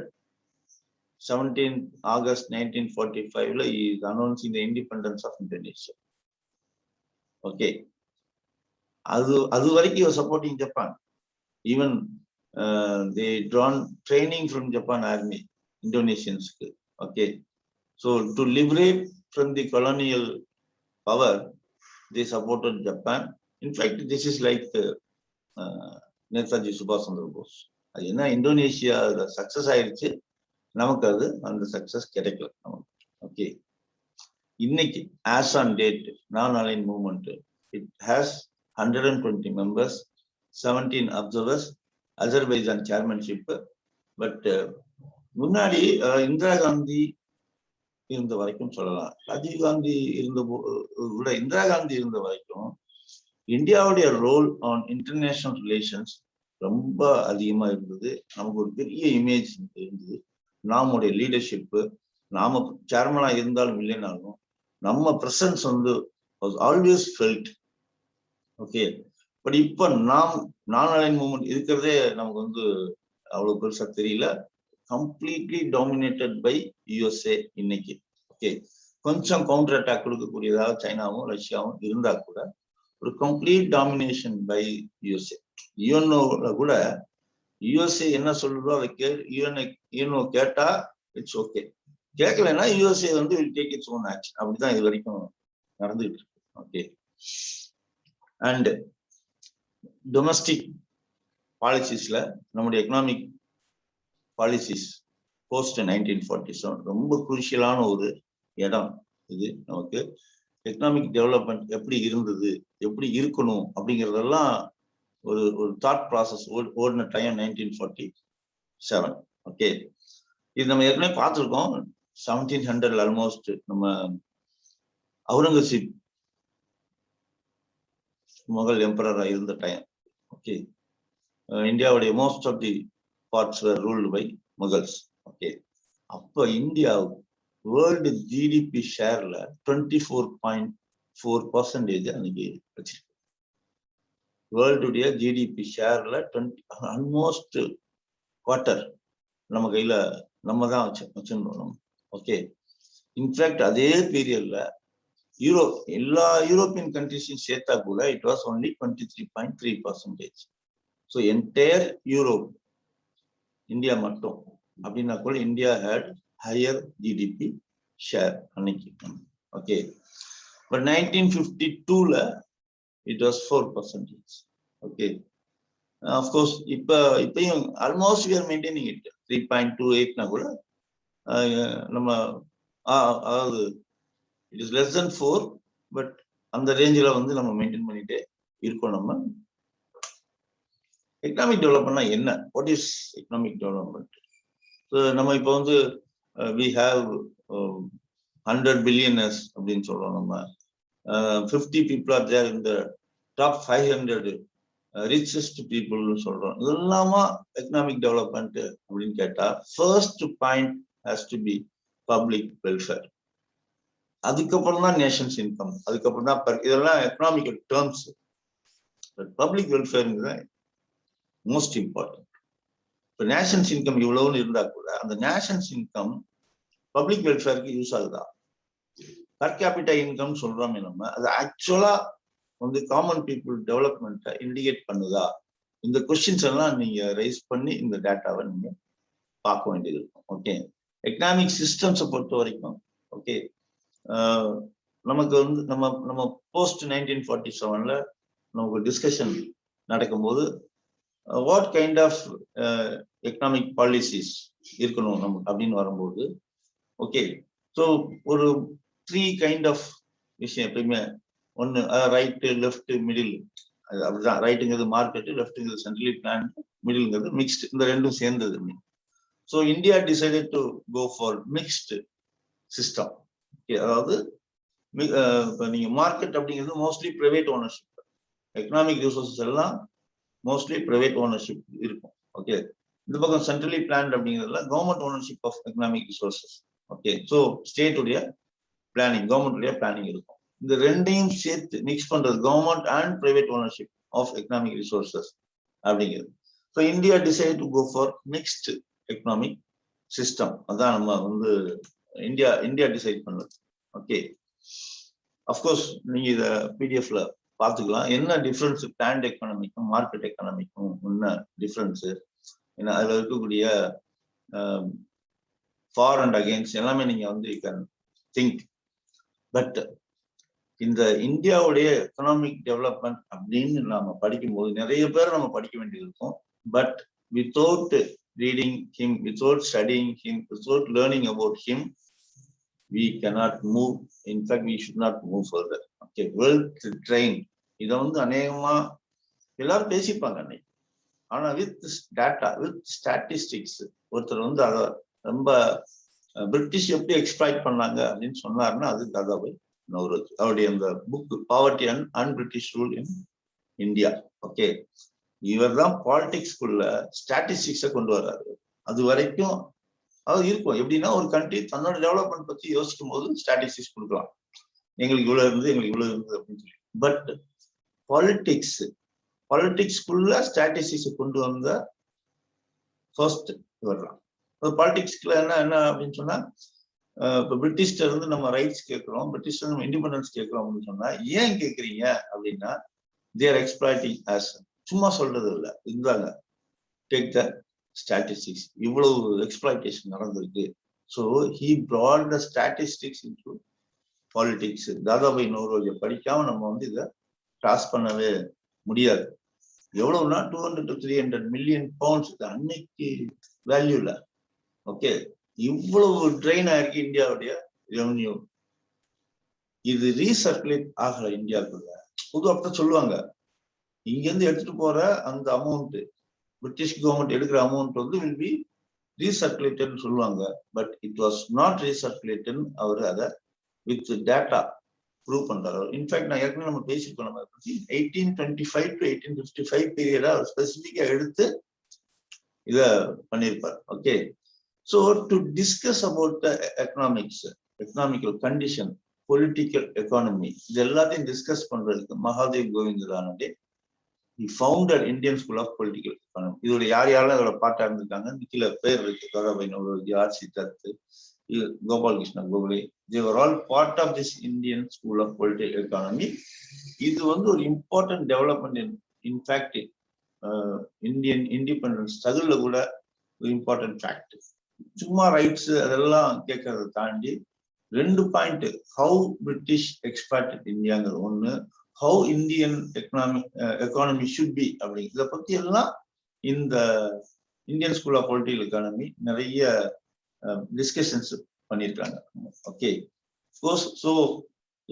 17th August 1945ல he is announcing the independence of Indonesia. Okay, அது வரைக்கும் he was supporting Japan. Even they drawn training from Japan army, Indonesians. Okay, so to liberate from the colonial power, they supported Japan. In fact, this is like Netaji Subhash Chandra Bose. அது என்ன Indonesia success ஆயிடுச்சு, நமக்கு அது அந்த success கிடைக்கல நமக்கு. Okay, இன்னைக்கு as on date non-aligned movement, it has 120 members, 17 observers, Azerbaijan chairmanship. But முன்னாடி இந்திரா காந்தி இருந்த வரைக்கும் சொல்லலாம், ராஜீவ் காந்தி இருந்த விட இந்திரா காந்தி இருந்த வரைக்கும் இந்தியாவுடைய ரோல் ஆன் இன்டர்நேஷனல் ரிலேஷன்ஸ் ரொம்ப அதிகமா இருந்தது. நமக்கு ஒரு பெரிய இமேஜ் இருந்தது. நம்முடைய லீடர்ஷிப்பு, நாம சேர்மனா இருந்தாலும் இல்லைனாலும் நம்ம பிரசன்ஸ் வந்து ஆல்வேஸ் ஃபெல்ட். ஓகே, பட் இப்ப நான்-அலைன் மூவ்மெண்ட் இருக்கிறதே நமக்கு வந்து அவ்வளவு பெருசா தெரியல. கம்ப்ளீட்லி டாமினேட்டட் பை யுஎஸ்ஏ இன்னைக்கு. ஓகே, கொஞ்சம் கவுண்டர் அட்டாக் கொடுக்கக்கூடியதாக சைனாவும் ரஷ்யாவும் இருந்தா கூட ஒரு complete domination by USA. UNO கூட யுஎஸ்ஏ என்ன சொல்றதோ அதை யுஎன்ஓ கேட்டா இட்ஸ் ஓகே, கேட்கலன்னா யுஎஸ்ஏ வந்து will take its own action. அப்படிதான் இது வரைக்கும் நடந்துட்டு இருக்கு. ஓகே, அண்ட் டொமஸ்டிக் பாலிசிஸ்ல நம்முடைய எக்கனாமிக் பாலிசிஸ் போஸ்ட் 1947 ரொம்ப குரூஷியலான ஒரு இடம் இது. நமக்கு எக்கனாமிக் டெவலப்மெண்ட் எப்படி இருந்தது, எப்படி இருக்கணும் அப்படிங்கிறதெல்லாம் ஒரு தாட் ப்ராசஸ் ஓடின டைம் 1947. ஓகே, இது நம்ம ஏற்கனவே பார்த்துருக்கோம். 1700 ஆல்மோஸ்ட் நம்ம அவுரங்கசீப் முகல் எம்பரரா இருந்த டைம். ஓகே, இந்தியாவுடைய most of the parts were ruled by Mughals. Okay, அப்ப இந்தியா வேர்ல்டு ஜிடிபி ஷேர்ல 24.4% அன்னைக்கு வச்சிருக்கு. வேர்ல்டுடைய ஜிடிபி ஷேர்ல ஆல்மோஸ்ட் குவார்டர் நம்ம கையில நம்ம தான் வச்சிருந்தோம். ஓகே, இன்ஃபேக்ட் அதே பீரியட்ல எல்லா யூரோப்பியன் கண்ட்ரிஸையும் சேர்த்தா கூட it was only 23.3%. So entire Europe, India மட்டும் அப்படின்னா கூட India had higher GDP share அன்னைக்கு. ஓகே, பட் 1952ல it was 4%. Okay, of course இப்பயும் almost we are maintaining it 3.28 na கூட நம்ம அதாவது it is less than 4, but அந்த ரேஞ்சில வந்து நம்ம மெயின்டைன் பண்ணிட்டே இருக்கோம். நம்ம எக்கனாமிக் டெவலப்மெண்ட்னா என்ன, வாட் இஸ் எக்கனாமிக் டெவலப்மெண்ட்? நம்ம இப்போ வந்து we have 100 billionaires அப்படின்னு சொல்றோம். நம்ம 50 people are there in the top 500 richest people சொல்றோம். இதெல்லாமா எக்கனாமிக் டெவலப்மெண்ட் அப்படின்னு கேட்டா first point has to be public welfare. அதுக்கப்புறம் தான் நேஷன்ஸ் இன்கம், அதுக்கப்புறம் தான் இதெல்லாம் எக்கனாமிக்கல் டேர்ம்ஸ். பப்ளிக் வெல்ஃபேருங்கிறது மோஸ்ட் இம்பார்ட்டன்ட். இப்போ நேஷன்ஸ் இன்கம் இவ்வளவுன்னு இருந்தா கூட அந்த நேஷன்ஸ் இன்கம் பப்ளிக் வெல்ஃபேருக்கு யூஸ் ஆகுதா? பர் கேபிட்டா இன்கம் சொல்றோமே நம்ம, அது ஆக்சுவலா வந்து காமன் பீப்புள் டெவலப்மெண்ட்டை இண்டிகேட் பண்ணுதா? இந்த கொஸ்டின்ஸ் எல்லாம் நீங்க ரைஸ் பண்ணி இந்த டேட்டாவை நீங்க பார்க்க வேண்டியது இருக்கும். ஓகே, எக்கனாமிக் சிஸ்டம்ஸை பொறுத்த வரைக்கும் ஓகே, நமக்கு வந்து நம்ம போஸ்ட் 1947ல நமக்கு டிஸ்கஷன் நடக்கும்போது what kind of economic policies இருக்கணும் நமக்கு அப்படின்னு வரும்போது ஓகே, ஸோ ஒரு 3 கைண்ட் ஆஃப் விஷயம் எப்பயுமே ஒன்று ரைட்டு, லெஃப்ட், மிடில். அப்படிதான், ரைட்டுங்கிறது மார்க்கெட்டு, லெஃப்ட்டுங்கிறது சென்ட்ரலி பிளான், மிடில்ங்கிறது மிக்ஸ்டு. இந்த ரெண்டும் சேர்ந்தது. So India decided to go for mixed system. Okay, அதாவது இப்போ நீங்க மார்க்கெட் அப்படிங்கிறது mostly private ownership, economic resources எல்லாம் மோஸ்ட்லி பிரைவேட் ஓனர்ஷிப் இருக்கும். ஓகே, இந்த பக்கம் சென்ட்ரலி பிளான் அப்படிங்கிறதுல government ownership of economic resources. Okay, so ஸ்டேட்டுடைய பிளானிங், கவர்மெண்ட்டுடைய பிளானிங் இருக்கும். இந்த ரெண்டையும் சேர்த்து மிக்ஸ் பண்றது government and private ownership of economic resources அப்படிங்கிறது. So India decide to go for mixed economic system. அதான் நம்ம வந்து இந்தியா டிசைட் பண்ணது. ஓகே, அஃப்கோர்ஸ் நீங்க இதை பிடிஎஃப்ல பார்த்துக்கலாம். என்ன டிஃபரன்ஸ் பிளான்ட் எக்கானமிக்கும் மார்க்கெட் எக்கானமிக்கும் என்ன டிஃபரன்ஸ், ஏன்னா அதுல இருக்கக்கூடிய ஃபார் அண்ட் அகெயின்ஸ்ட் எல்லாமே நீங்க வந்து யூ கேன் திங்க். பட் இந்த இந்தியாவுடைய எக்கனாமிக் டெவலப்மெண்ட் அப்படின்னு நாம படிக்கும்போது நிறைய பேர் நம்ம படிக்க வேண்டியது இருக்கும். But without reading him, without studying him, without learning about him, we cannot move. In fact, we should not move further. Okay, wealth trained. இதை வந்து அநேகமா எல்லாரும் பேசிப்பாங்க அன்னைக்கு. ஆனா வித் டேட்டா, வித் ஸ்டாட்டிஸ்டிக்ஸ், ஒருத்தர் வந்து அதை ரொம்ப பிரிட்டிஷ் எப்படி எக்ஸ்பிளாய்ட் பண்ணாங்க அப்படின்னு சொன்னாருன்னா அது தாதாபாய் நவ்ரோஜி. அவருடைய அந்த book poverty and un-British rule in India. Okay, இவர் தான் பாலிடிக்ஸ்குள்ள ஸ்டாட்டிஸ்டிக்ஸை கொண்டு வர்றாரு. அது வரைக்கும் அது இருக்கும். எப்படின்னா ஒரு கண்ட்ரி தன்னோட டெவலப்மெண்ட் பத்தி யோசிக்கும் போது ஸ்டாட்டிஸ்டிக்ஸ் கொடுக்கலாம், எங்களுக்கு இவ்வளவு இருந்தது, எங்களுக்கு இவ்வளவு இருந்தது அப்படின்னு சொல்லி. பட் பாலிடிக்ஸ்குள்ள ஸ்டாட்டிஸ்டிக்ஸை கொண்டு வந்த ஃபர்ஸ்ட் இவர் தான். பாலிடிக்ஸ்ல என்ன அப்படின்னு சொன்னா, இப்போ பிரிட்டிஷ்ட இருந்து நம்ம ரைட்ஸ் கேட்கிறோம், பிரிட்டிஷ்ல நம்ம இண்டிபெண்டன்ஸ் கேட்கிறோம் அப்படின்னு சொன்னா ஏன் கேட்குறீங்க அப்படின்னா தேர் எக்ஸ்பிளாய்டிங் ஆஸ், சும்மா சொல்றது இல்லை, இருந்தாங்க டேக் த ஸ்டாட்டிஸ்டிக்ஸ், இவ்வளவு எக்ஸ்பிளாய்டேஷன் நடந்திருக்கு. So he brought the statistics into politics. Dadabhai நவ்ரோஜியை படிக்காம நம்ம வந்து இதை கிராஸ் பண்ணவே முடியாது. எவ்வளவுனா 200 to 300 மில்லியன் பவுண்ட்ஸ் அன்னைக்கு வேல்யூல. ஓகே, இவ்வளவு ட்ரெயின் ஆயிருக்கு இந்தியாவுடைய ரெவன்யூ. இது ரீசர்க்குலேட் ஆகல இந்தியாவுக்குள்ள. பொதுவாக அப்படி சொல்லுவாங்க, இங்க இருந்து எடுத்துட்டு போற அந்த அமௌண்ட், பிரிட்டிஷ் கவர்மெண்ட் எடுக்கிற அமௌண்ட் வந்து வில் பி ரீசர்க்குலேட்டட்னு சொல்லுவாங்க. But it was not recirculated. அவர் அதை வித் டேட்டா ப்ரூவ் பண்றாரு. இன்ஃபேக்ட் நான் ஏற்கனவே நம்ம பேசியிருக்கோம், நம்ம பத்தி 1825 to 1855 பீரியடா அவர் ஸ்பெசிபிக்கா எடுத்து இத பண்ணியிருப்பார். Okay, so to discuss about the economics, economical condition, political economy, இது எல்லாத்தையும் டிஸ்கஸ் பண்றதுக்கு Mahadev Govind Ranade he founded Indian School of Political Economy. இதோட யார் யாரெல்லாம் இதோட பாட்டா இருந்திருக்காங்க, கீழே பேர் இருக்கு, Dadabhai Nowroji, RC Dutt, Gopal Krishna Gokhale, they were all part of this Indian School of Political Economy. இது வந்து ஒரு important development. In fact Indian independence ஸ்ட்ரகிள்ல கூட ஒரு இம்பார்ட்டன்ட் ஃபேக்ட். சும்மா ரைட்ஸ் அதெல்லாம் கேட்கறத தாண்டி 2 பாயிண்ட், ஹவு பிரிட்டிஷ் எக்ஸ்பேக்டட் இந்தியாங்கிறது ஒண்ணு, how Indian economy should be அப்படி, இதை பத்தி எல்லாம் இந்த Indian school of political economy நிறைய டிஸ்கஷன்ஸ் பண்ணியிருக்காங்க. ஓகே, ஸோ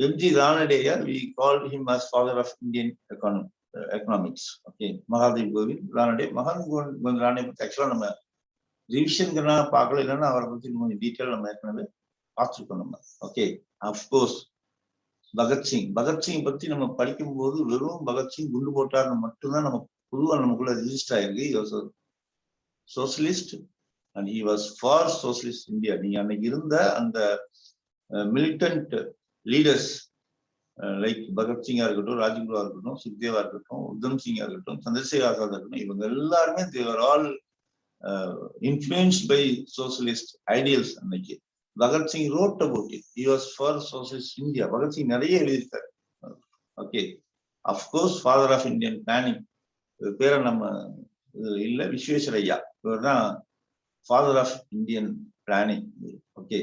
எம்ஜி ரானடேயர் we call him as father of Indian economics. Okay, Mahadev Govind Ranade. Mahadev Govind Ranade பத்தி ஆக்சுவலா நம்ம ரிவிஷன்கிறனா பார்க்கல, இல்லைன்னா அவரை பத்தி கொஞ்சம் டீட்டெயில் நம்ம ஏற்கனவே பார்த்துருக்கோம் நம்ம. ஓகே, அஃப்கோர்ஸ் பகத்சிங் பத்தி நம்ம படிக்கும்போது வெறும் பகத்சிங் குண்டு போட்டார்னு மட்டும்தான் நம்ம பொதுவாக நமக்குள்ள ரிஜிஸ்டர் ஆயிருக்கு. Socialist and he was for socialist India. நீங்க அன்னைக்கு இருந்த அந்த மிலிட்டன்ட் லீடர்ஸ் லைக் பகத்சிங்கா இருக்கட்டும், ராஜ்குருவா இருக்கட்டும், சுக்தேவா இருக்கட்டும், உத்தம் சிங்கா இருக்கட்டும், சந்திரசேகர் ஆசாதா இருக்கட்டும், இவங்க எல்லாருமே they were all influenced by socialist ideals. அன்னைக்கு Bhagat Singh wrote about it. He was for socialist India. Bhagat Singh நிறைய எழுதியிருக்காரு. Okay, of course father of Indian planning, பேரை நம்ம இல்ல, விஸ்வேஸ்வரையா, இவர் தான் father of Indian planning. Okay,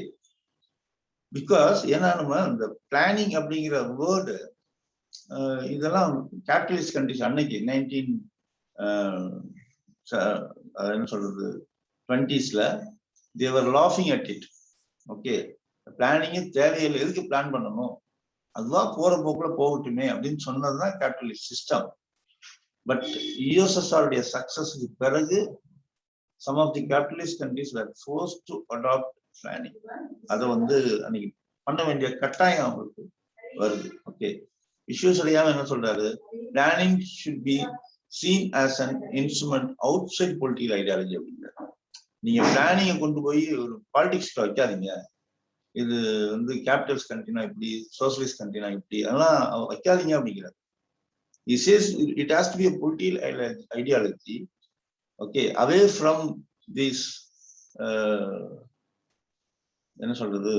because ஏன்னா நம்ம இந்த பிளானிங் அப்படிங்கிற வேர்டு இதெல்லாம் கேபிட்டலிஸ்ட் கண்ட்ரிஸ் அன்னைக்கு 19 என்ன சொல்றது 20s they were laughing at it. Okay, பிளானிங்கே தேவையில்லை, எதுக்கு பிளான் பண்ணணும், அதுதான் போற போக்குல போகட்டுமே அப்படின்னு சொன்னதுதான் கேபிட்டலிஸ்ட் சிஸ்டம். பட் யூஎஸ்எஸ்ஆருடைய சக்சஸ்க்கு பிறகு some of the capitalist countries were forced to adopt planning. அதை வந்து அன்னைக்கு பண்ண வேண்டிய கட்டாயம் அவங்களுக்கு வருது. ஓகே, விஸ்வேஸ்வரையா என்ன சொல்றாரு, planning should be seen as an instrument outside political ideology அப்படிங்கிற. நீங்க பிளானிங்கை கொண்டு போய் ஒரு பாலிடிக்ஸ்ல வைக்காதீங்க, இது வந்து கேபிட்டல்ஸ் கண்ட்ரினா இப்படி, சோசியலிஸ்ட் கண்ட்ரினா இப்படி, அதெல்லாம் வைக்காதீங்க அப்படிங்கிறார். He says it has to be a political ideology, okay, away from this என்ன சொல்றது,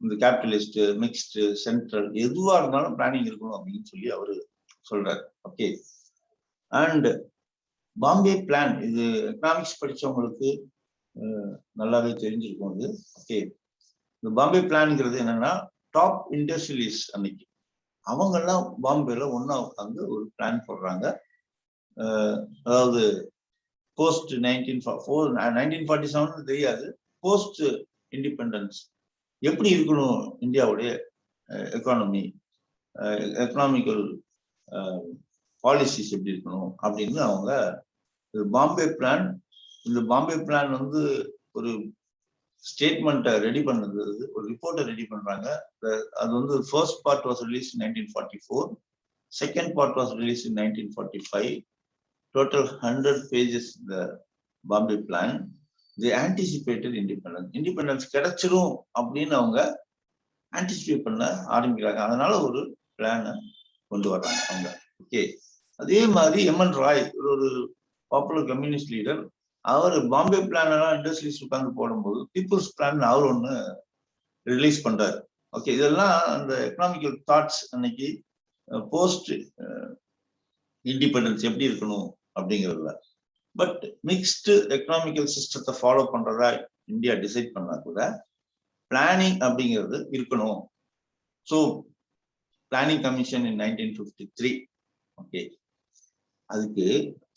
இந்த கேபிட்டலிஸ்ட் மிக்ஸ்டு சென்ட்ரல் எதுவா இருந்தாலும் பிளானிங் இருக்கணும் அப்படின்னு சொல்லி அவரு சொல்றாரு. ஓகே. அண்ட் பாம்பே பிளான், இது எக்கனாமிக்ஸ் படிச்சவங்களுக்கு நல்லாவே தெரிஞ்சிருக்கும் இது. ஓகே. இந்த பாம்பே பிளான்ங்கிறது என்னன்னா, டாப் இண்டஸ்ட்ரியலிஸ்ட் அன்னைக்கு அவங்கெல்லாம் பாம்பேல ஒன்னா உட்காந்து ஒரு பிளான் போடுறாங்க. அதாவது போஸ்ட் 1947 தெரியாது, போஸ்ட் இண்டிபெண்டன்ஸ் எப்படி இருக்கணும், இந்தியாவுடைய எக்கானமி, எக்கனாமிக்கல் பாலிசிஸ் எப்படி இருக்கணும் அப்படின்னு அவங்க பாம்பே பிளான். இந்த பாம்பே பிளான் வந்து ஒரு ஸ்டேட்மெண்ட்டை ரெடி பண்ணது, ஒரு ரிப்போர்ட்டை ரெடி பண்றாங்க. அது வந்து first part was release in 1944, second part was release in 1945. Total 100 pages the Bombay plan. They anticipated independence. Independence கிடைச்சிரும் அப்படின்னு அவங்க ஆன்டிசிபேட் பண்ண ஆரம்பிக்கிறாங்க. அதனால ஒரு பிளானை கொண்டு வர்றாங்க அவங்க. ஓகே. அதே மாதிரி எம்என் ராய், ஒரு பாப்புலர் கம்யூனிஸ்ட் லீடர், அவர் பாம்பே பிளான் எல்லாம் இண்டஸ்ட்ரீஸ் உட்கார்ந்து போடும்போது பீப்புள்ஸ் பிளான் அவர் ஒன்று ரிலீஸ் பண்றாரு. ஓகே. இதெல்லாம் அந்த எக்கனாமிக்கல் தாட்ஸ் அன்னைக்கு போஸ்ட் இண்டிபெண்டன்ஸ் எப்படி இருக்கணும் அப்படிங்கிறதுல. பட் மிக்ஸ்டு எக்கனாமிக்கல் சிஸ்டத்தை ஃபாலோ பண்றதா இந்தியா டிசைட் பண்ணா கூட பிளானிங் அப்படிங்கிறது இருக்கணும். ஸோ பிளானிங் கமிஷன் இன் 1953. ஓகே. அதுக்கு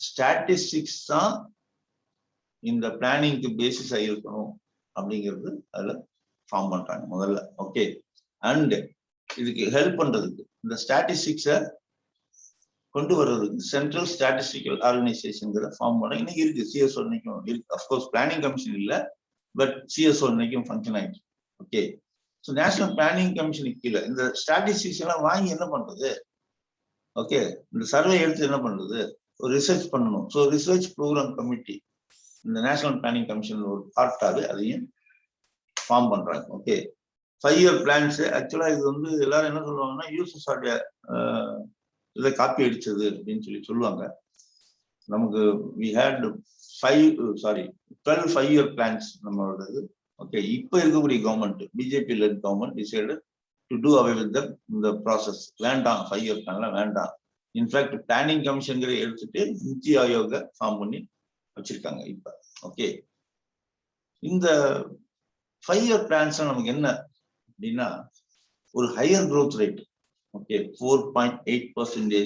ஸ்டாட்டிஸ்டிக்ஸ் தான் இந்த பிளானிங்க்கு பேசிஸ் ஆகிருக்கணும் அப்படிங்கிறது அதுல ஃபார்ம் பண்றாங்க முதல்ல. ஓகே. அண்ட் இதுக்கு ஹெல்ப் பண்றதுக்கு இந்த ஸ்டாட்டிஸ்டிக்ஸை கொண்டு வர்றதுக்கு சென்ட்ரல் ஸ்டாட்டிஸ்டிக்கல் ஆர்கனைசேஷன் ஃபார்ம் பண்ண இன்னைக்கு இருக்கு. சிஎஸ்ஓ இன்னைக்கும் இருக்கு. அஃப்கோர்ஸ் பிளானிங் கமிஷன் இல்லை, பட் சிஎஸ்ஓ இன்னைக்கும் ஃபங்க்ஷன் ஆயிடுச்சு. ஓகே. ஸோ நேஷனல் பிளானிங் கமிஷனுக்கு கீழே இந்த ஸ்டாட்டிஸ்டிக்ஸ் எல்லாம் வாங்கி என்ன பண்றது? ஓகே. இந்த சர்வே எடுத்து என்ன பண்றது? ஒரு ரிசர்ச் பண்ணணும். ஸோ ரிசர்ச் ப்ரோக்ராம் கமிட்டி இந்த நேஷனல் பிளானிங் கமிஷன் ஒரு பார்ட்டாக அதையும் ஃபார்ம் பண்றாங்க. ஓகே. 5 year plans. ஆக்சுவலா இது வந்து எல்லாரும் என்ன சொல்லுவாங்கன்னா, யூஎஸ்எஸ்ஆருடைய இதை காப்பி அடிச்சது அப்படின்னு சொல்லுவாங்க. நமக்கு we had 12 5 year பிளான்ஸ் நம்மளோடது. ஓகே. இப்போ இருக்கக்கூடிய government, BJP led government decided to do away with இந்த ப்ராசஸ். வேண்டாம், 5 year பிளான்லாம் வேண்டாம். இன்ஃபேக்ட் பிளானிங் கமிஷன் எடுத்துட்டு நித்தி ஆயோக ஃபார்ம் பண்ணி வச்சிருக்காங்க இப்ப. ஓகே. இந்த 5 year பிளான்ஸ் நமக்கு என்ன அப்படின்னா, ஒரு ஹையர் growth ரேட். ஓகே. 4.8%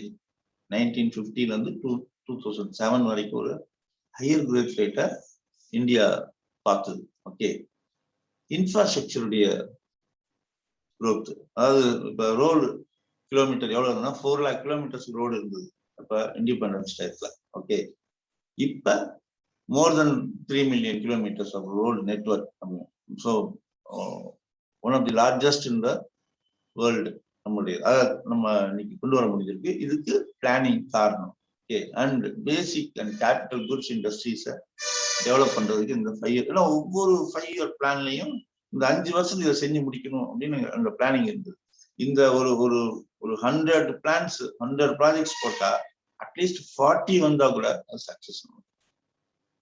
1950 இருந்து 2007 வரைக்கும் ஒரு ஹையர் growth ரேட்டை இந்தியா பார்த்தது. ஓகே. இன்ஃப்ராஸ்ட்ரக்சருடைய growth, அதாவது இப்ப ரோடு கிலோமீட்டர் எவ்வளவு இருந்ததுன்னா 4 lakh kilometers ரோடு இருந்தது அப்ப இண்டிபெண்டன்ஸ் டைப்ல. ஓகே. இப்ப more than 3 million kilometers of road network. So one of the largest in the world. நம்முடைய நம்ம இன்னைக்கு கொண்டு வர முடிஞ்சிருக்கு. இதுக்கு பிளானிங் காரணம். Okay. And basic and capital goods இண்டஸ்ட்ரீஸை டெவலப் பண்றதுக்கு இந்த 5 year, ஏன்னா ஒவ்வொரு 5 year பிளான்லையும் இந்த 5 வருஷத்துக்கு இதை செஞ்சு முடிக்கணும் அப்படின்னு அந்த பிளானிங் இருந்தது. இந்த ஒரு ஒரு ஒரு 100 பிளான்ஸ் 100 ப்ராஜெக்ட்ஸ் போட்டா அட்லீஸ்ட் 40 வந்தா கூட அது சக்சஸ்.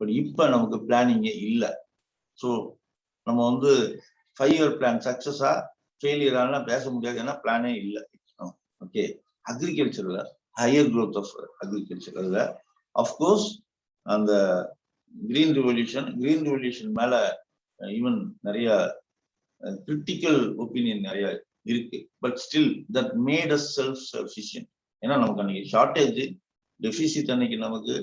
பட் இப்ப நமக்கு பிளானிங்கே இல்லை. ஸோ நம்ம வந்து 5 year பிளான் சக்சஸா ஃபெயிலியரான பேச முடியாது, ஏன்னா பிளானே இல்லை. ஓகே. அக்ரிகல்ச்சர்ல ஹையர் growth ஆஃப் அக்ரிகல்ச்சர். அதுல அஃப்கோர்ஸ் அந்த கிரீன் ரெவல்யூஷன் மேல ஈவன் நிறைய கிரிட்டிக்கல் ஒப்பீனியன் நிறைய இருக்கு. But still that made us self sufficient. ஏன்னா நமக்கு அன்னைக்கு ஷார்டேஜ், டெபிசிட் அன்னைக்கு நமக்கு.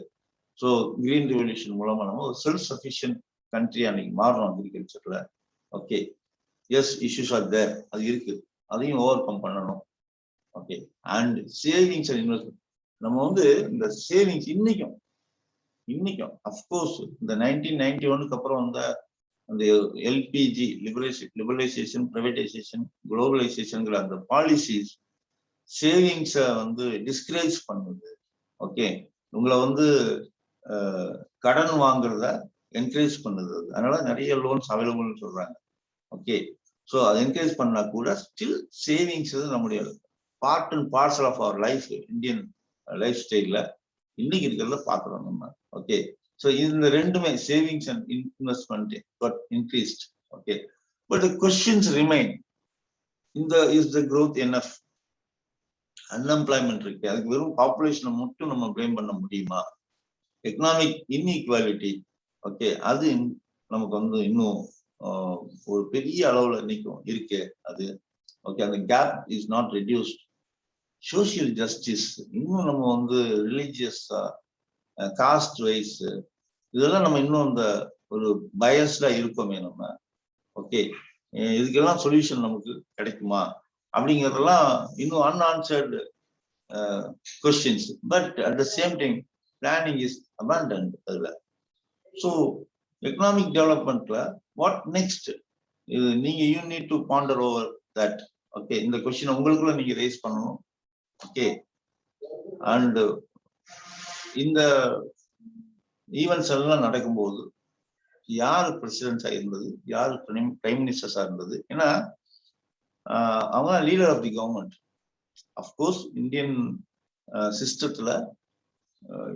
ஸோ கிரீன் ரெவல்யூஷன் மூலமா நம்ம ஒரு செல்ஃப் சஃபிஷியன்ட் கண்ட்ரி அன்னைக்கு மாறணும் அக்ரிகல்ச்சர்ல. Okay. Yes, issues are there, அது இருக்கு, அதையும் ஓவர் கம் பண்ணணும். Okay. And savings and investment. நம்ம வந்து இந்த சேவிங்ஸ் இன்னைக்கும் அஃப்கோர்ஸ் இந்த 1991 அப்புறம் வந்த அந்த எல்பிஜி லிபரலைசேஷன், பிரைவேடைசேஷன், குளோபலைசேஷன்ங்கிற அந்த பாலிசிஸ் சேவிங்ஸை வந்து டிஸ்கரேஜ் பண்ணுது. ஓகே. உங்களை வந்து கடன் வாங்குறத என்கரேஜ் பண்ணுது. அதனால நிறைய லோன்ஸ் அவைலபிள்னு சொல்றாங்க. ஓகே. ஸோ அதை என்கரேஜ் பண்ணா கூட ஸ்டில் சேவிங்ஸ் நம்முடைய part and parcel of our life, Indian life ஸ்டைல்ல இன்னைக்கு இருக்கிறத பார்க்குறோம் நம்ம. ஓகே. ஸோ இந்த ரெண்டுமே savings and investment got increased. Okay. But the questions remain. Is the growth enough? Unemployment இருக்கு. அதுக்கு வெறும் பாப்புலேஷனை மட்டும் நம்ம பிளேம் பண்ண முடியுமா? எக்கனாமிக் இன்இக்வாலிட்டி, ஓகே, அது நமக்கு வந்து இன்னும் ஒரு பெரிய அளவுல இன்னைக்கும் இருக்கு அது. ஓகே, அந்த gap is not reduced. Social justice இன்னும் நம்ம வந்து ரிலீஜியஸா, காஸ்ட் வைஸ், இதெல்லாம் நம்ம இன்னும் அந்த ஒரு பயஸ்டா இருக்கோமே நம்ம. ஓகே, இதுக்கெல்லாம் சொல்யூஷன் நமக்கு கிடைக்குமா அப்படிங்கிறதெல்லாம் இன்னும் unanswered questions. But at the same time planning is abundant அதுல. ஸோ எக்கனாமிக் டெவலப்மெண்ட்ல வாட் நெக்ஸ்ட், இது நீங்க you need to Pander over that. Okay, இந்த கொஸ்டின் உங்களுக்குள்ள நீங்க ரேஸ் பண்ணணும். ஓகே, அண்ட் இந்த ஈவெண்ட்ஸ் எல்லாம் நடக்கும்போது யாரு பிரசிடென்ட்ஸா இருந்தது, யாரு பிரைம் மினிஸ்டர்ஸா இருந்தது, ஏன்னா அவங்க leader of the government. Of course Indian சிஸ்டத்துல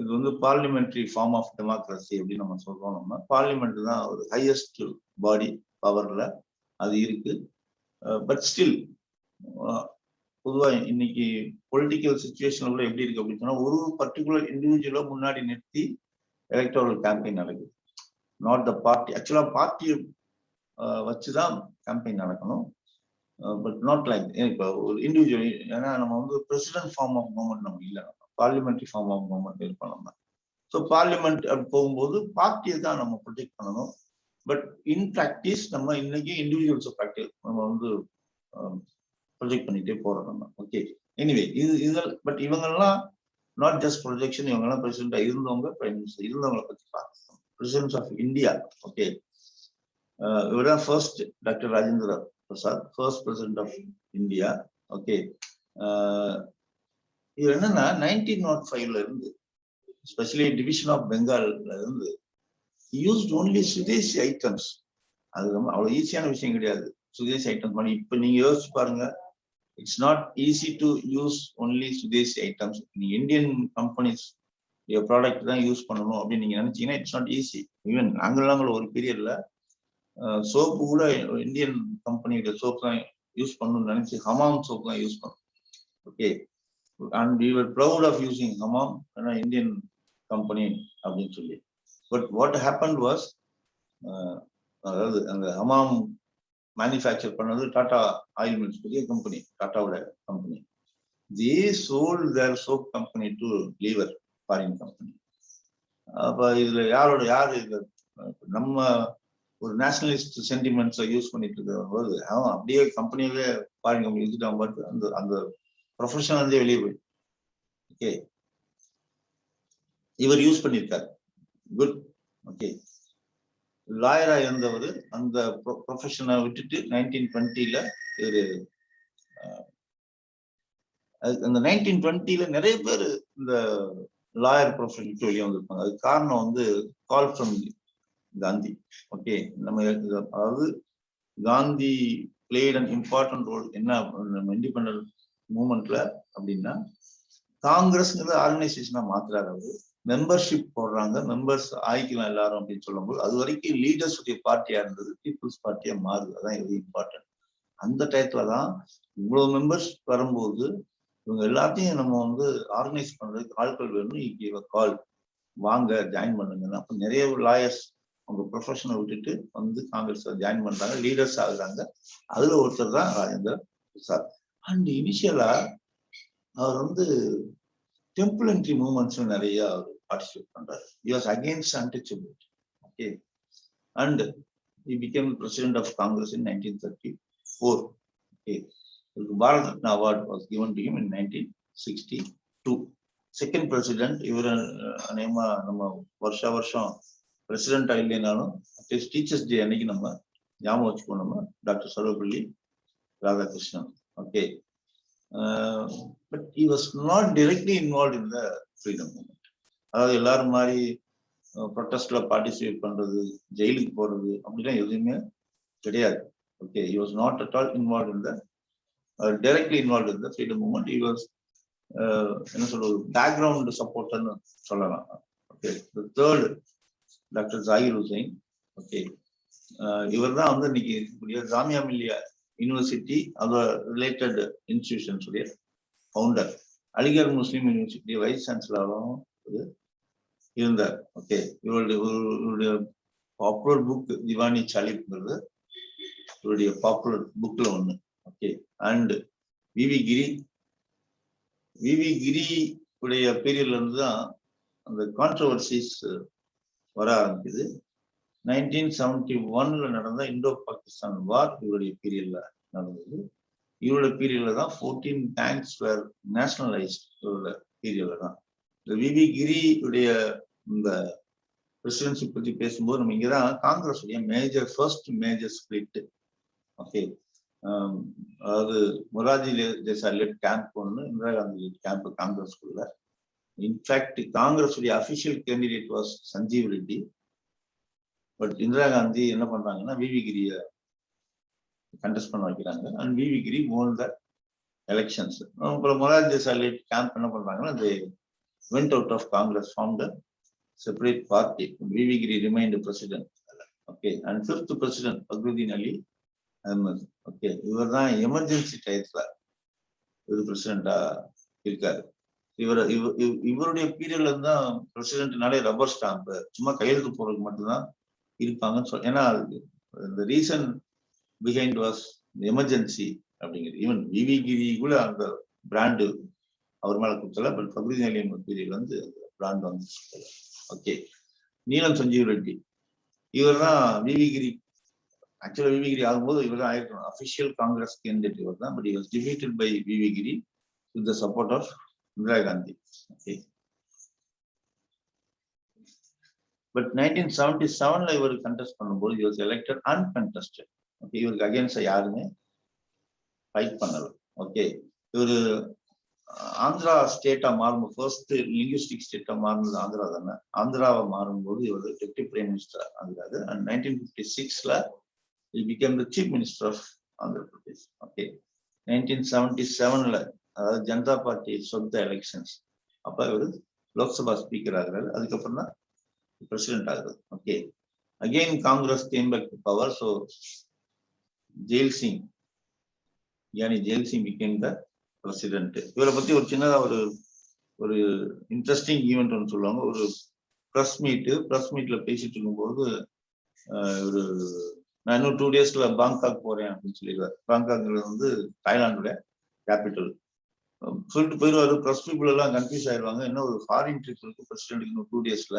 இது வந்து பார்லிமெண்ட்ரி ஃபார்ம் ஆஃப் டெமோக்ரஸி அப்படின்னு நம்ம சொல்றோம். நம்ம பார்லிமெண்ட் தான் ஒரு ஹையஸ்ட் பாடி பவர்ல அது இருக்கு. பட் ஸ்டில் பொதுவா இன்னைக்கு பொலிட்டிக்கல் சுச்சுவேஷன் கூட எப்படி இருக்கு அப்படின்னு சொன்னா, ஒரு பர்டிகுலர் இண்டிவிஜுவலை முன்னாடி நிறுத்தி எலக்டோரல் கேம்பெயின் நடக்குது. Not the party. ஆக்சுவலா பார்ட்டியை வச்சுதான் கேம்பெயின் நடக்கணும். பட் நாட் லைக் இப்போ ஒரு இண்டிவிஜுவல். ஏன்னா நம்ம வந்து பிரசிடென்ட் ஃபார்ம் ஆஃப் கவர்மெண்ட் நம்ம இல்லை, பார்லிமெண்ட்ரி ஃபார்ம் ஆஃப் கவர்மெண்ட் இருப்போம் நம்ம. ஸோ பார்லிமெண்ட் அப்படி போகும்போது பார்ட்டியை தான் நம்ம ப்ரொடெக்ட் பண்ணணும். பட் இன் ப்ராக்டிஸ் நம்ம இன்னைக்கு இண்டிவிஜுவல்ஸை ப்ராக்டிஸ் நம்ம வந்து ப்ரொஜெக்ட் பண்ணிட்டே போறோம் நம்ம. ஓகே, எனிவே இது பட் இவங்கெல்லாம் நாட் ஜஸ்ட் ப்ரொஜெக்ஷன். இவங்கெல்லாம் பிரசிடென்டா இருந்தவங்க, பிரைம் மினிஸ்டர் இருந்தவங்களை பத்தி பார்க்கணும். பிரசிடென்ட் ஆஃப் இந்தியா, ஓகே, இவர்தான் first doctor Rajendra Prasad, first president of India. Okay, இது என்னன்னா 1905ல இருந்து, ஸ்பெஷலி டிவிஷன் ஆஃப் பெங்கால்ல இருந்து யூஸ்ட் ஓன்லி சுதேசி ஐட்டம்ஸ். அது ரொம்ப அவ்வளவு ஈஸியான விஷயம் கிடையாது சுதேசி ஐட்டம்ஸ் பண்ணி. இப்ப நீங்க யோசிச்சு பாருங்க, it's not easy to use only Swadeshi items. நீங்க இந்தியன் கம்பெனிஸ் ப்ராடக்ட் தான் யூஸ் பண்ணணும் அப்படின்னு நீங்க நினைச்சீங்கன்னா இட்ஸ் நாட் ஈஸி. ஈவன் நாங்களாம் ஒரு பீரியட்ல சோப்பு கூட இந்தியன் கம்பெனியோட சோப் தான் யூஸ் பண்ணணும்னு நினைச்சு ஹமாம் சோப் தான் யூஸ் பண்ணோம். Okay, and we were proud of using Hamam, ஏன்னா இந்தியன் கம்பெனி அப்படின்னு சொல்லி. பட் வாட் ஹேப்பன்ட் வாஸ், அதாவது அந்த ஹமாம் மேனுஃபேக்சர் பண்ணது டாடா ஆயில் மில்ஸ், பெரிய கம்பெனி, டாட்டாவோட company. They sold their soap company to Lever foreign company. அப்ப இதுல யாரு இது நம்ம ஒரு நேஷனலிஸ்ட் சென்டிமெண்ட்ஸை யூஸ் பண்ணிட்டு இருக்கிற போது அவன் அப்படியே கம்பெனியிலே ஃபாரின் கம்பெனி எடுத்துட்டான். பட் அந்த அந்த ப்ரொஃபஷனல் வந்து வெளியே போய் ஓகே இவர் யூஸ் பண்ணியிருக்காரு. குட். ஓகே, லாயரா இருந்தவர் அந்த ப்ரொஃபஷனை விட்டுட்டு 1920ல இவரு அந்த 1920ல நிறைய பேர் இந்த லாயர் ப்ரொஃபஷன் விட்டு வெளியே வந்திருப்பாங்க. அதுக்கு காரணம் வந்து கால் ஃப்ரம் காந்தி. ஓகே, நம்ம அதாவது Gandhi played an important role என்ன நம்ம இண்டிபெண்டன்ட் மூவ்மெண்ட்ல அப்படின்னா, காங்கிரஸ்ங்கிறது ஆர்கனைசேஷனா மாத்துறாரு அவரு. மெம்பர்ஷிப் போடுறாங்க, மெம்பர்ஸ் ஆயிக்கலாம் எல்லாரும் அப்படின்னு சொல்லும்போது அது வரைக்கும் லீடர்ஸ் உடைய பார்ட்டியா இருந்தது பீப்புள்ஸ் பார்ட்டியா மாறுது. அதான் இது இம்பார்ட்டன்ட். அந்த டயத்துலதான் இவ்வளவு மெம்பர்ஸ் வரும்போது இவங்க எல்லாத்தையும் நம்ம வந்து ஆர்கனைஸ் பண்றதுக்கு ஆட்கள் வேணும். கால் வாங்க ஜாயின் பண்ணுங்க. அப்ப நிறைய லாயர்ஸ் அவங்க ப்ரொஃபஷனை விட்டுட்டு வந்து காங்கிரஸ் ஜாயின் பண்றாங்க, லீடர்ஸ் ஆகுறாங்க. அதுல ஒருத்தர் தான் ராஜேந்திர பிரசாத். அண்ட் இனிஷியலா அவர் வந்து டெம்பிள் என்ட்ரி மூவ்மெண்ட்ஸ் நிறைய அவர் பார்ட்டிசிபேட் பண்றாரு. He was against untouchability. Okay, and he became president of Congress in 1934. Okay, the Bharat Ratna award was given to him in 1962. Second president, இவர் நம்ம வருஷம் பிரசிடென்டா இல்லைனாலும் அட்லீஸ்ட் டீச்சர்ஸ் டே அன்னைக்கு நம்ம ஞாபகம் வச்சுக்கணும், நம்ம doctor Sarvepalli Radhakrishnan. Okay, but he was not directly involved in the freedom movement. அதாவது எல்லாரும் மாதிரி ப்ரொட்டஸ்ட்ல பார்ட்டிசிபேட் பண்றது, ஜெயிலுக்கு போறது அப்படிலாம் எதுவுமே கிடையாது. Okay, he was not at all involved in the directly involved in the freedom movement. He was என்ன சொல்றது, பேக்ரவுண்ட் சப்போர்ட்னு சொல்லலாம். Okay, the third doctor Zakir Hussain. Okay, இவர் தான் வந்து இன்னைக்கு இருக்கக்கூடிய ஜாமியா மில்லியா யூனிவர்சிட்டி அதோட ரிலேட்டட் இன்ஸ்டிடியூஷன்ஸ் உடைய founder. Aligarh Muslim university vice சான்சலரும் இருந்தார். ஓகே, இவருடைய பாப்புலர் புக் திவானி சாலிப்ங்கிறது இவருடைய பாப்புலர் புக்ல ஒண்ணு. ஓகே, அண்ட் விவி கிரி உடைய பீரியட்ல இருந்து தான் அந்த கான்ட்ரவர்சிஸ் வர ஆரம்பிக்குது. 1971 நடந்த இந்தோ பாகிஸ்தான் வார் இவருடைய பீரியட்ல நடந்தது. இவரோட பீரியட்ல தான் 14 பேங்க்ஸ் வேர் நேஷனலைஸ்ட். இவரோட பீரியட்ல தான் இந்த விவி கிரி உடைய இந்த பிரசிடென்சி பத்தி பேசும்போது நம்ம இங்கதான் காங்கிரஸ் உடைய ஃபர்ஸ்ட் மேஜர் ஸ்பிளிட். ஓகே, அதாவது மொரார்ஜி தேசாய் லெட் கேம்ப் ஒன்று, இந்திரா காந்தி லெட் கேம்ப் காங்கிரஸ்குள்ள. இன்ஃபேக்ட் காங்கிரஸ் உடைய official candidate was Sanjeev Reddy. But Indira Gandhi என்ன பண்றாங்கன்னா விவி கிரிய கண்டெஸ்ட் பண்ண வைக்கிறாங்க. And VV Giri won the elections. அப்புறம் மொரார்ஜி தேசாய் லெட் கேம்ப் என்ன பண்றாங்கன்னா they went out of Congress, formed a separate party. V V Giri remained president. Okay, and 5th president Fakhruddin Ali Ahmed. Okay, இவர் தான் எமர்ஜென்சி டயத்துல இவர் பிரசிடென்டா இருக்காரு. இவருடைய பீரியட்ல இருந்தா பிரசிடென்ட்னாலே ரப்பர் ஸ்டாம்ப், சும்மா கையெழுத்து போடுறதுக்கு மட்டும்தான் இருப்பாங்கன்னு சொல்ல. ஏன்னா the reason behind was emergency அப்படிங்கிறது. ஈவன் விவி கிரி கூட அந்த பிராண்டு அவர் மேல கொடுத்தல. பட் ஃபக்ருதீன் அலி பீரியட் வந்து பிராண்ட் வந்து. ஓகே, நீலம் சஞ்சீவ் ரெட்டி இவர் தான் விவி கிரி. ஆக்சுவலா விவி கிரி ஆகும்போது இவர் தான் ஆயிருக்கணும் அபிஷியல் காங்கிரஸ் கேண்டிடேட் இவர் தான். But he was defeated by VV Giri with the support of Indira Gandhi. Okay, but 1977ல இவர் கண்டெஸ்ட் பண்ணும்போது he was elected uncontested. Okay, இவருக்கு அகைன்ஸ்டா யாருமே ஃபைட் பண்ணல. ஓகே, இவரு ஆந்திரா ஸ்டேட்டா மாறும்போது ஃபர்ஸ்ட் லிங்குஸ்டிக் ஸ்டேட்டா மாறினது ஆந்திரா தானே. ஆந்திராவை மாறும்போது இவர் டெப்டி பிரைம் மினிஸ்டர் ஆகிறாரு. அண்ட் 1956ல he became the chief minister of Andhra Pradesh. Okay, 1977ல அதாவது ஜனதா பார்ட்டி சொந்த எலெக்ஷன்ஸ் அப்ப இவர் லோக்சபா ஸ்பீக்கர் ஆகிறாரு. அதுக்கப்புறம் தான் பிரசிடென்ட் ஆகுது. Okay, again Congress came back to power. So Zail Singh became the president. இவரை பத்தி ஒரு சின்னதா ஒரு இன்ட்ரெஸ்டிங் ஈவெண்ட் ஒன்று சொல்லுவாங்க. ஒரு ப்ரெஸ் மீட்ல பேசிட்டு இருக்கும்போது ஒரு நான் இன்னும் 2 daysல பாங்காக் போறேன் அப்படின்னு சொல்லிடுவார். பாங்காக்ல வந்து தாய்லாந்துடைய கேபிட்டல் சொல்லிட்டு போயிடுவாரு. ப்ரெஸ் பீப்புள் எல்லாம் கன்ஃபியூஸ் ஆயிடுவாங்க. என்ன ஒரு ஃபாரின் ட்ரிப் இருக்கு பிரசிடென்ட் இன்னும் 2 daysல,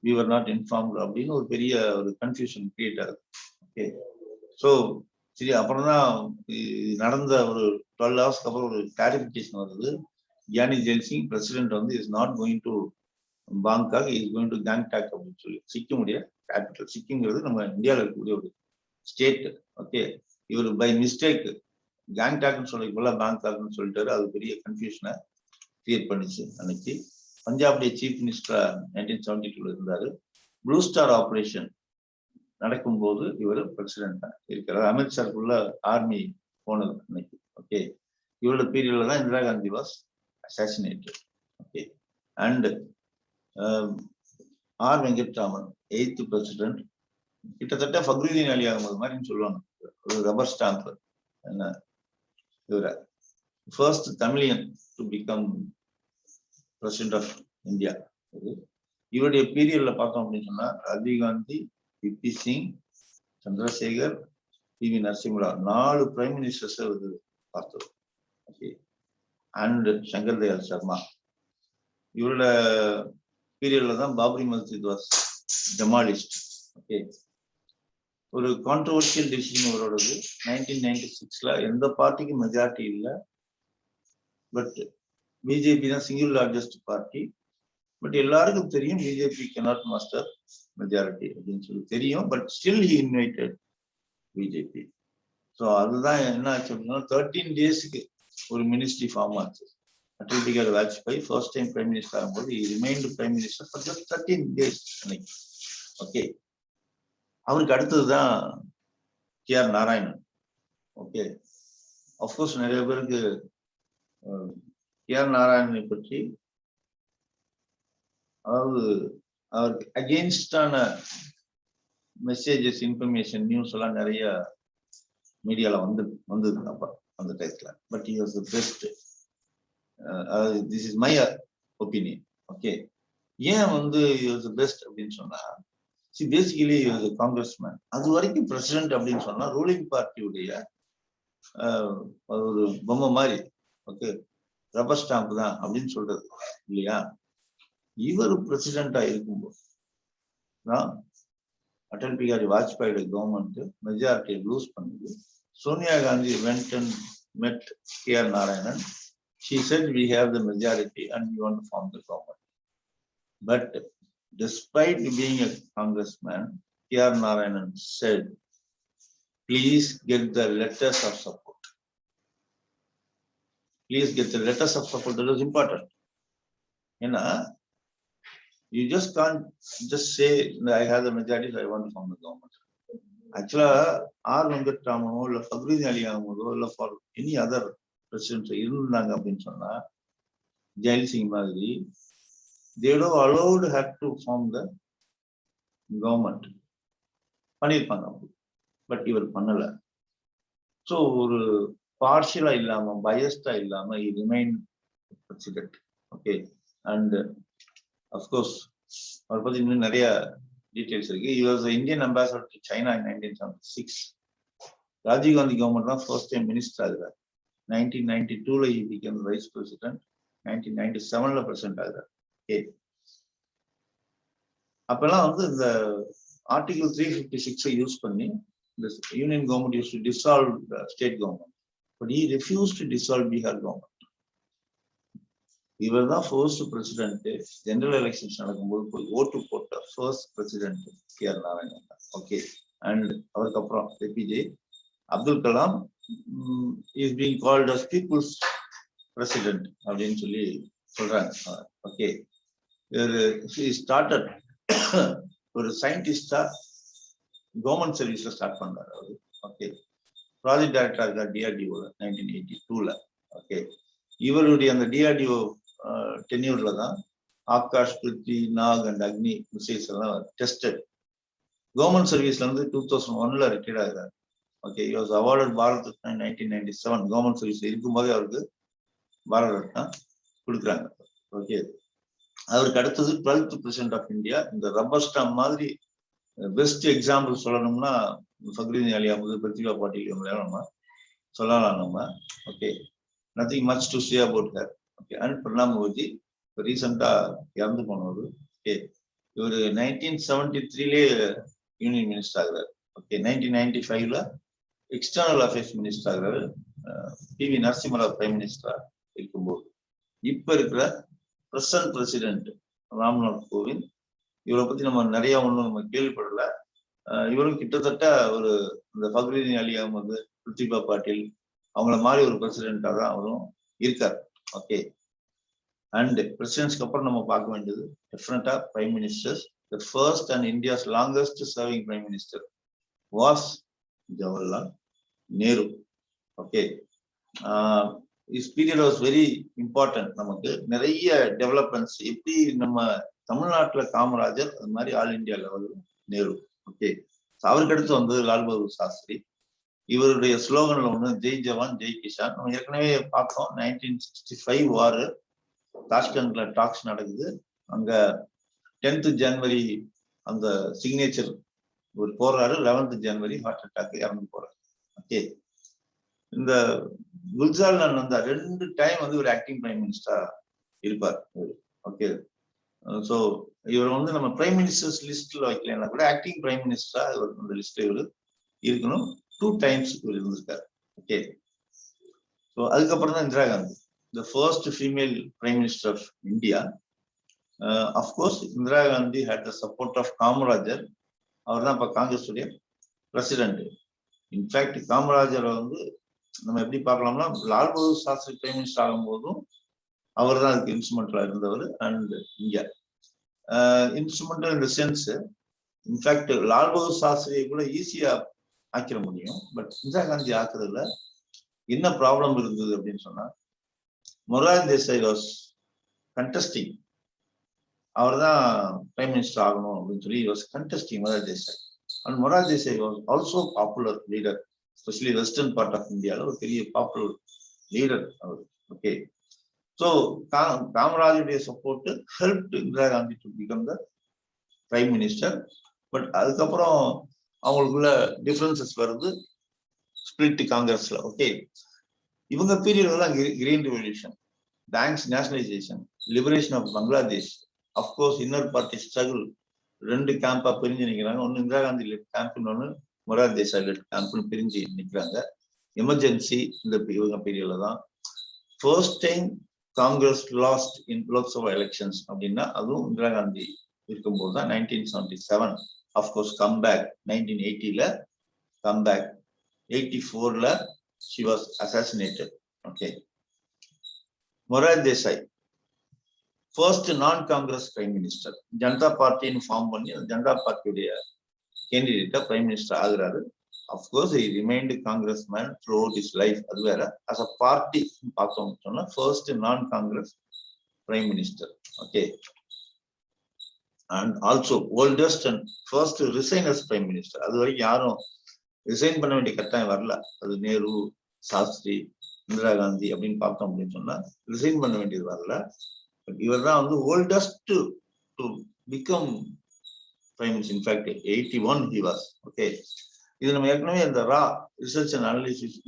we were not informed அப்படின்னு ஒரு பெரிய ஒரு கன்ஃபியூஷன் கிரியேட் ஆகுது. ஓகே, ஸோ சரி, அப்புறம் தான் நடந்த ஒரு 12 hours அப்புறம் ஒரு கிளாரிபிகேஷன் வருது. கியானி ஜெயில் சிங் பிரசிடென்ட் வந்து is not going to Bangkok, is going to Gangtok அப்படின்னு சொல்லி. சிக்கிமுடைய கேபிட்டல். சிக்கிங்கிறது நம்ம இந்தியாவில் இருக்கக்கூடிய ஒரு ஸ்டேட். ஓகே, இவர் பை மிஸ்டேக் கேங்டாக்னு சொல்லிக்குள்ள பாங்காக்னு சொல்லிட்டாரு. அது பெரிய கன்ஃபியூஷனை கிரியேட் பண்ணிச்சு. அன்னைக்கு பஞ்சாபுடைய சீஃப் மினிஸ்டரா 1972 இருந்தாரு. ப்ளூ ஸ்டார் ஆபரேஷன் நடக்கும்போது இவர் பிரசிடென்டா இருக்கிறார். அமித்ஷாக்குள்ள ஆர்மி போனது அன்னைக்கு. ஓகே, இவரோட பீரியட்ல தான் Indira Gandhi was assassinated. Okay, and R Venkataraman 8th president. கிட்டத்தட்ட ஃபக்ருதீன் அலி ஆகும்போது மாதிரின்னு சொல்லுவாங்க. ஒரு ரப்பர் ஸ்டாம்ப். என்ன இவர first Tamilian to become president of India. இவருடைய பீரியட்ல பார்த்தோம் அப்படின்னு சொன்னா Rajiv Gandhi, VP Singh, Chandrashekhar, PV Narasimha Rao 4 prime ministers பார்த்தோம். Okay, and Shankar Dayal Sharma. இவரோட பீரியட்ல தான் Babri Masjid was demolished. Okay, ஒரு கான்ட்ரவர்ஷியல் டிசிஷன் இவரோடது. 1996ல எந்த பார்ட்டிக்கு மெஜாரிட்டி இல்லை. பட் பிஜேபி தான் சிங்கிள் லார்ஜஸ்ட் பார்ட்டி. பட் எல்லாருக்கும் தெரியும் பிஜேபி cannot master மெஜாரிட்டி அப்படின்னு சொல்லி தெரியும். But still he invited BJP. So அதுதான் என்ன ஆச்சு அப்படின்னா 13 daysக்கு ஒரு மினிஸ்ட்ரி ஃபார்ம் ஆச்சு. Atal Bihari Vajpayee first time prime minister ஆகும்போது he remained prime minister for just 13 days அன்னைக்கு. ஓகே, அவருக்கு அடுத்ததுதான் KR நாராயணன். ஓகே, அஃப்கோர்ஸ் நிறைய பேருக்கு KR நாராயணனை பற்றி, அதாவது அவருக்கு அகெயின்ஸ்டான மெசேஜஸ், இன்ஃபர்மேஷன், நியூஸ் எல்லாம் நிறைய மீடியால வந்தது அப்ப அந்த டைத்துல. But he was the best this is my opinion. Okay. ஏன் வந்து he was the best அப்படின்னு சொன்னா, see basically he was a congressman. அது வரைக்கும் president அப்படின்னு சொன்னா ரூலிங் பார்ட்டியுடைய ஒரு பொம்மை மாதிரி, ஓகே, ரப்பர் ஸ்டாம்ப் தான் அப்படின்னு சொல்றது இல்லையா. இவர் பிரசிடென்டா இருக்கும்போது தான் அடல் பிகாரி வாஜ்பாயோட கவர்மெண்ட் மெஜாரிட்டியை லூஸ் பண்ணுது. Sonia Gandhi went and met K.R. Narayanan. She said we have the majority and we want to form the government. But despite being a congressman, K.R. Narayanan said, please get the letters of support. Please get the letters of support. That is important. You just can't just say, I have the majority, so I want to form the government. Actually, R. Venkatramano, or Fakhruddin Ali Ahmad, or for any other president, Jail Singh Madri, they would have allowed her to form the government. But he was Panala. So, partial illama, biased illama, he remained president. Okay. And of course, details. He was the Indian ambassador to China in 1976. Rajiv Gandhi government was first time minister. 1992 he became vice president. 1997 president. Okay. அப்பெல்லாம் வந்து இந்த Article 356 use பண்ணி the union government used to dissolve the state government. But he refused to dissolve Bihar government. இவர் தான் first president. General elections நடக்கும்போது போய் ஓட்டு போட்ட first president K.R. Narayanan. Okay. And அவருக்கு அப்புறம் APJ Abdul Kalam is being called as people's president அப்படின்னு சொல்லி சொல்றாங்க. ஓகே. ஸ்டார்டட் ஒரு சயின்டிஸ்டா கவர்மெண்ட் சர்வீஸ்ல ஸ்டார்ட் பண்ணாரு அவரு. ஓகே. ப்ராஜெக்ட் டைரக்டரா இருக்கார் DRDO 1982. ஓகே. இவருடைய அந்த DRDO டென்யூர்ல தான் ஆகாஷ், பிருத்வி, நாக் அண்ட் அக்னி மிசைல்ஸ் எல்லாம் டெஸ்டட். கவர்மெண்ட் சர்வீஸ்ல இருந்து 2001 ரிட்டையர்ட் ஆகிறார். Okay. he was awarded Bharat Ratna 1997. Government சர்வீஸ்ல இருக்கும்போதே அவருக்கு பாரத் ரத்னா கொடுக்குறாங்க. ஓகே. அவருக்கு அடுத்தது 12th பிரசிடென்ட் ஆஃப் இந்தியா. இந்த ரப்பர் ஸ்டாம்ப் மாதிரி பெஸ்ட் எக்ஸாம்பிள் சொல்லணும்னா ஃபக்ருதீன் அலி அஹ்மத், பிரதிபா பாட்டீல் இவங்களெல்லாம் நம்ம சொல்லலாம் நம்ம. Okay. nothing much to say about her. Okay. And Pranab Mukherjee ரீசெண்டா இறந்து போனவர். ஓகே. இவர் 1973 யூனியன் மினிஸ்டர் ஆகிறார். ஓகே. 1995 எக்ஸ்டர்னல் அஃபேர்ஸ் மினிஸ்டர் ஆகிறார். PV நரசிம்மராவ் பிரைம் மினிஸ்டரா இருக்கும்போது இப்ப இருக்கிற பிரசன்ட் பிரசிடென்ட் ராம்நாத் கோவிந்த், இவரை பத்தி நம்ம நிறைய ஒன்றும் நம்ம கேள்விப்படல. இவரும் கிட்டத்தட்ட ஒரு இந்த ஃபக்ருதீன் அலி அஹ்மத், பிரதிபா பாட்டீல் அவங்கள மாதிரி ஒரு பிரசிடென்டா தான் அவரும் இருக்கார். ஓகே. அண்ட் பிரசிடென்ட்ஸ்க்கு அப்புறம் நம்ம பார்க்க வேண்டியது டிஃபரெண்டா prime ministers. The first and India's longest serving prime minister was Jawaharlal Nehru. Okay. His period was very important. நமக்கு நிறைய டெவலப்மெண்ட்ஸ், எப்படி நம்ம தமிழ்நாட்டுல காமராஜர், அது மாதிரி ஆல் இண்டியா லெவலில் நேரு. ஓகே. அவருக்கு அடுத்து வந்து லால் பகதூர் சாஸ்திரி. இவருடைய ஸ்லோகன்ல ஒண்ணு ஜெய் ஜவான் ஜெய் கிஷான். நம்ம ஏற்கனவே பார்த்தோம். 1965 வார் தாஷ்கண்ட்ல டாக்ஸ் நடக்குது. அங்க 10th ஜனவரி அந்த சிக்னேச்சர் ஒரு போறாரு. 11th ஜனவரி ஹார்ட் அட்டாக் இறந்து போறாரு. ஓகே. இந்த குல்ஜார் நந்தா 2 டைம் வந்து ஒரு ஆக்டிங் பிரைம் மினிஸ்டரா இருப்பார். ஓகே. ஸோ இவர் வந்து நம்ம பிரைம் மினிஸ்டர்ஸ் லிஸ்ட்ல வைக்கலன்னா கூட ஆக்டிங் பிரைம் மினிஸ்டரா இந்த லிஸ்ட்ல இவர் இருக்கணும். 2 times இவர் இருந்திருக்காரு. ஓகே. ஸோ அதுக்கப்புறம் தான் Indira Gandhi, the first female prime minister of India. Of course Indira Gandhi had the support of Kamarajar. அவர் தான் இப்போ காங்கிரஸ் உடைய பிரசிடென்ட். இன்ஃபேக்ட் காமராஜரை வந்து நம்ம எப்படி பார்க்கலாம்னா, லால் பகதூர் சாஸ்திரி பிரைம் மினிஸ்டர் ஆகும் போதும் அவர் தான் அதுக்கு இன்ஸ்ட்ருமெண்டலா இருந்தவர். And India instrumental in the sense, in fact Lal Bahadur சாஸ்திரியை கூட ஈஸியா ஆக்கிட முடியும். பட் இந்திரா காந்தி ஆக்குறதுல என்ன ப்ராப்ளம் இருந்தது அப்படின்னு சொன்னா, மொரார்ஜி தேசாய் வாஸ் கண்டெஸ்டிங். அவர் தான் பிரைம் மினிஸ்டர் ஆகணும் அப்படின்னு சொல்லி was contesting Morarji Desai. And Morarji Desai was also popular leader, especially western part of இந்தியாவில் ஒரு பெரிய பாப்புலர் லீடர் அவர். Okay. So Kamaraj's support helped Indira Gandhi to become the prime minister. But அதுக்கப்புறம் அவங்களுக்குள்ள டிஃபரன்சஸ் வருது, ஸ்பிளிட் காங்கிரஸ்ல. ஓகே, இவங்க பீரியட்ல தான் green revolution, banks nationalisation, liberation of Bangladesh, of course inner party struggle. ரெண்டு கேம்பா பிரிஞ்சு நிற்கிறாங்க. ஒன்னு இந்திரா காந்தி லெட் கேம்ப்னு, ஒன்று மொரார்ஜி தேசாய் லெட் கேம்ப்னு பிரிஞ்சு நிற்கிறாங்க. எமர்ஜென்சி இந்த இவங்க பீரியட்ல தான் first time Congress lost in Lok Sabha elections அப்படின்னா அதுவும் இந்திரா காந்தி இருக்கும்போது தான். 1977 அப்கோர்ஸ் கம்பேக், 1980ல கம்பேக், 84ல she was assassinated. Okay, Morarji Desai first நான் காங்கிரஸ் பிரைம் மினிஸ்டர். ஜனதா பார்ட்டின்னு ஃபார்ம் பண்ணி ஜனதா பார்ட்டியுடைய கேண்டிடேட்டா பிரைம் மினிஸ்டர் ஆகுறாரு. Of course he remained congressman throughout his life. அது வேற. as a party பார்த்தோம் சொன்னா ஃபர்ஸ்ட் நான் Congress prime minister. Okay, and also oldest and first resign as prime minister. அது வரைக்கும் யாரும் ரிசைன் பண்ண வேண்டிய கட்டாயம் வரல. அது நேரு, சாஸ்திரி, இந்திரா காந்தி அப்படின்னு பார்த்தோம் அப்படின்னு சொன்னா ரிசைன் பண்ண வேண்டியது வரல. இவர் தான் வந்து oldest to become prime minister. In fact 81 he was. Okay, இது நம்ம ஏற்கனவே இந்த ரா ரிசர்ச் அண்ட் அனாலிசிஸ்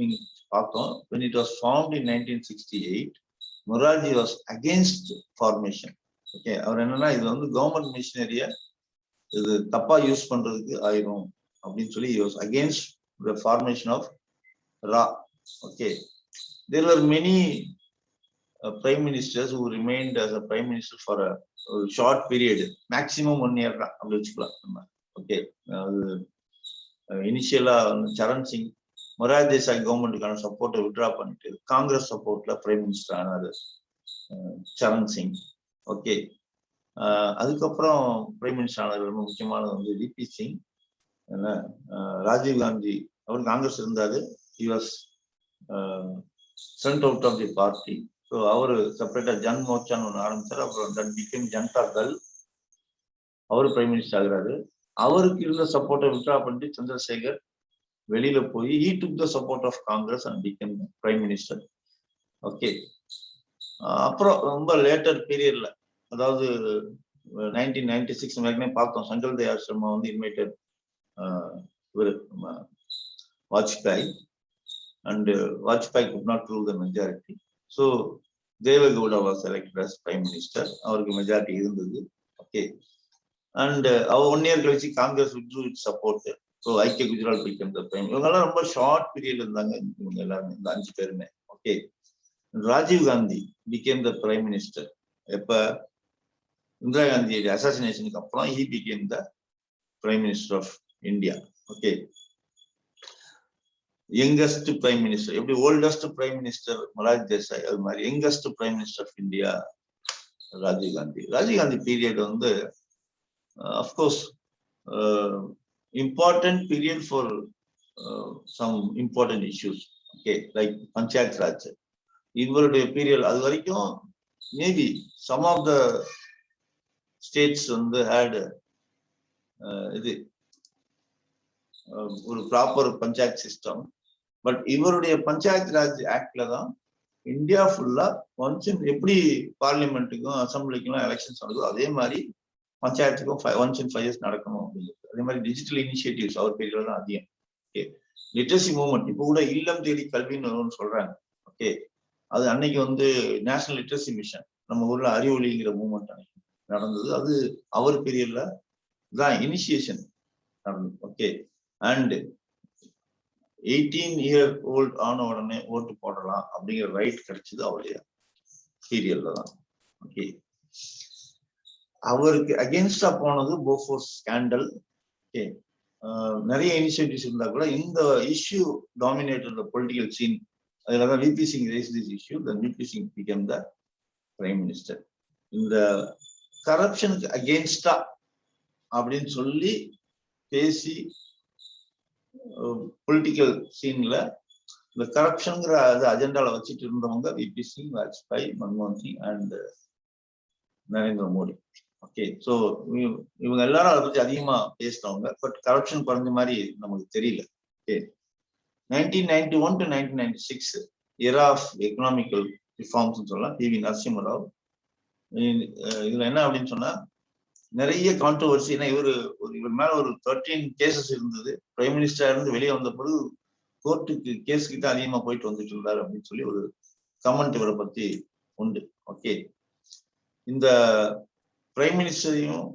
பார்த்தோம். when it was formed in 1968, Morarji was against formation. Okay, அவர் என்னன்னா இது வந்து கவர்மெண்ட் மிஷினரிய இது தப்பா யூஸ் பண்றதுக்கு ஆயிரும் அப்படின்னு சொல்லி he was against the formation of ரா. Okay, there were many prime ministers who remained as a prime minister for a short period, maximum 1 year தான் அப்படி வச்சுக்கலாம் நம்ம. ஓகே, இனிஷியலா சரண் சிங் மொரார்ஜி தேசாய் கவர்மெண்ட்டுக்கான சப்போர்ட்டை விட்ரா பண்ணிட்டு காங்கிரஸ் சப்போர்ட்ல பிரைம் மினிஸ்டர் ஆனாரு சரண் சிங். ஓகே, அதுக்கப்புறம் பிரைம் மினிஸ்டர் ஆனது ரொம்ப முக்கியமானது வந்து விபி சிங். ராஜீவ் காந்தி அவர் காங்கிரஸ் இருந்தாரு. he was sent out of the party. So அவரு செப்பரேட்டா ஜன் மோர்ச்சான்னு ஒன்று ஆரம்பிச்சாரு. அப்புறம் தட் பிகேம் ஜனதா தள். அவரு பிரைம் மினிஸ்டர் ஆகுறாரு. அவருக்கு இருந்த சப்போர்ட்டை விட்ரா பண்ணிட்டு சந்திரசேகர் வெளியில போய் he took the support of Congress and became prime minister. Okay, அப்புறம் ரொம்ப லேட்டர் பீரியட்ல, அதாவது 1996 ஏற்கனவே பார்த்தோம், சங்கல் தயாள் சர்மா வந்து இன்வைட்டட் இவர் Vajpayee, and Vajpayee could not prove the majority. So Devagowda was elected as prime minister. அவருக்கு மெஜாரிட்டி இருந்தது. ஓகே, அண்ட் அவர் 1 year கழிச்சு Congress withdrew its support. So ஐக்கிய குஜரால் became the prime. இவங்கெல்லாம் ரொம்ப ஷார்ட் பீரியட் இருந்தாங்க இவங்க எல்லாருமே, இந்த 5 பேருமே. Okay, Rajiv Gandhi became the prime minister. எப்ப இந்திரா காந்தியோட அசாசினேஷனுக்கு அப்புறம் he became the prime minister of India. Okay, youngest prime minister. எப்படி oldest prime minister Morarji Desai, அது மாதிரி youngest prime minister of India Rajiv Gandhi. Rajiv Gandhi period வந்து of course important period for some important issues. Okay, like panchayat raj. இவருடைய period அது வரைக்கும் maybe some of the states வந்து had இது ஒரு ப்ராப்பர் பஞ்சாயத் சிஸ்டம். பட் இவருடைய பஞ்சாயத் ராஜ் ஆக்ட்ல தான் இந்தியா ஃபுல்லா ஒன்ஸ் எப்படி பார்லிமெண்ட்டுக்கும் அசம்பிளிக்கும் எலெக்ஷன்ஸ் நடக்குதோ அதே மாதிரி பஞ்சாயத்துக்கும் ஒன்ஸ் இன் 5 years நடக்கணும் அப்படிங்கிறது. அதே மாதிரி டிஜிட்டல் இனிஷியேட்டிவ்ஸ் அவர் பீரியட்ல தான் அதிகம். ஓகே, லிட்ரஸி மூவ்மெண்ட் இப்போ கூட இல்லம் தேடி கல்வின்னு சொல்றாங்க. ஓகே, அது அன்னைக்கு வந்து நேஷனல் லிட்ரஸி மிஷன் நம்ம ஊர்ல அறிவொளிங்கிற மூவ்மெண்ட் அன்னைக்கு நடந்தது. அது அவர் பீரியட்ல தான் இனிஷியேஷன் நடந்தது. ஓகே, அண்ட் 18 year old ஆன உடனே ஓட்டு போடலாம் அப்படிங்கிற ரைட் கிடைச்சது அவருடைய பீரியட்ல தான். ஓகே, அவருக்கு அகேன்ஸ்டா போனது போஃபோர்ஸ் ஸ்கேண்டல். ஓகே, நிறைய இனிஷியேட்டிவ்ஸ் இருந்தா கூட இந்த issue dominated the political scene. அதுலதான் VP Singh raise this issue, then VP Singh became the prime minister. இந்த கரப்ஷனுக்கு அகேன்ஸ்டா அப்படின்னு சொல்லி பேசி பொலிட்டிக்கல் சீன்ல இந்த கரப்ஷன்ங்கிற அஜெண்டால வச்சுட்டு இருந்தவங்க விபி சிங், வாஜ்பாய், மன்மோகன் Singh and Narendra Modi. Okay, so இவங்க எல்லாரும் அதை பத்தி அதிகமா பேசினவங்க. பட் கரப்ஷன் குறைஞ்ச மாதிரி நமக்கு தெரியல. Okay, 1991 to 1996 era of economical reforms சொல்லலாம். டிவி நரசிம்மராவ். இதுல என்ன அப்படின்னு சொன்னா நிறைய கான்ட்ரோவர்சி. ஏன்னா இவர் மேல ஒரு 13 கேசஸ் இருந்தது. பிரைம் மினிஸ்டரா இருந்து வெளியே வந்த பிறகு கோர்ட்டுக்கு கேஸ் கிட்ட அதிகமா போயிட்டு வந்துட்டு இருந்தாரு அப்படின்னு சொல்லி ஒரு கமெண்ட் இவரை பத்தி உண்டு. ஓகே, இந்த பிரைம் மினிஸ்டரையும்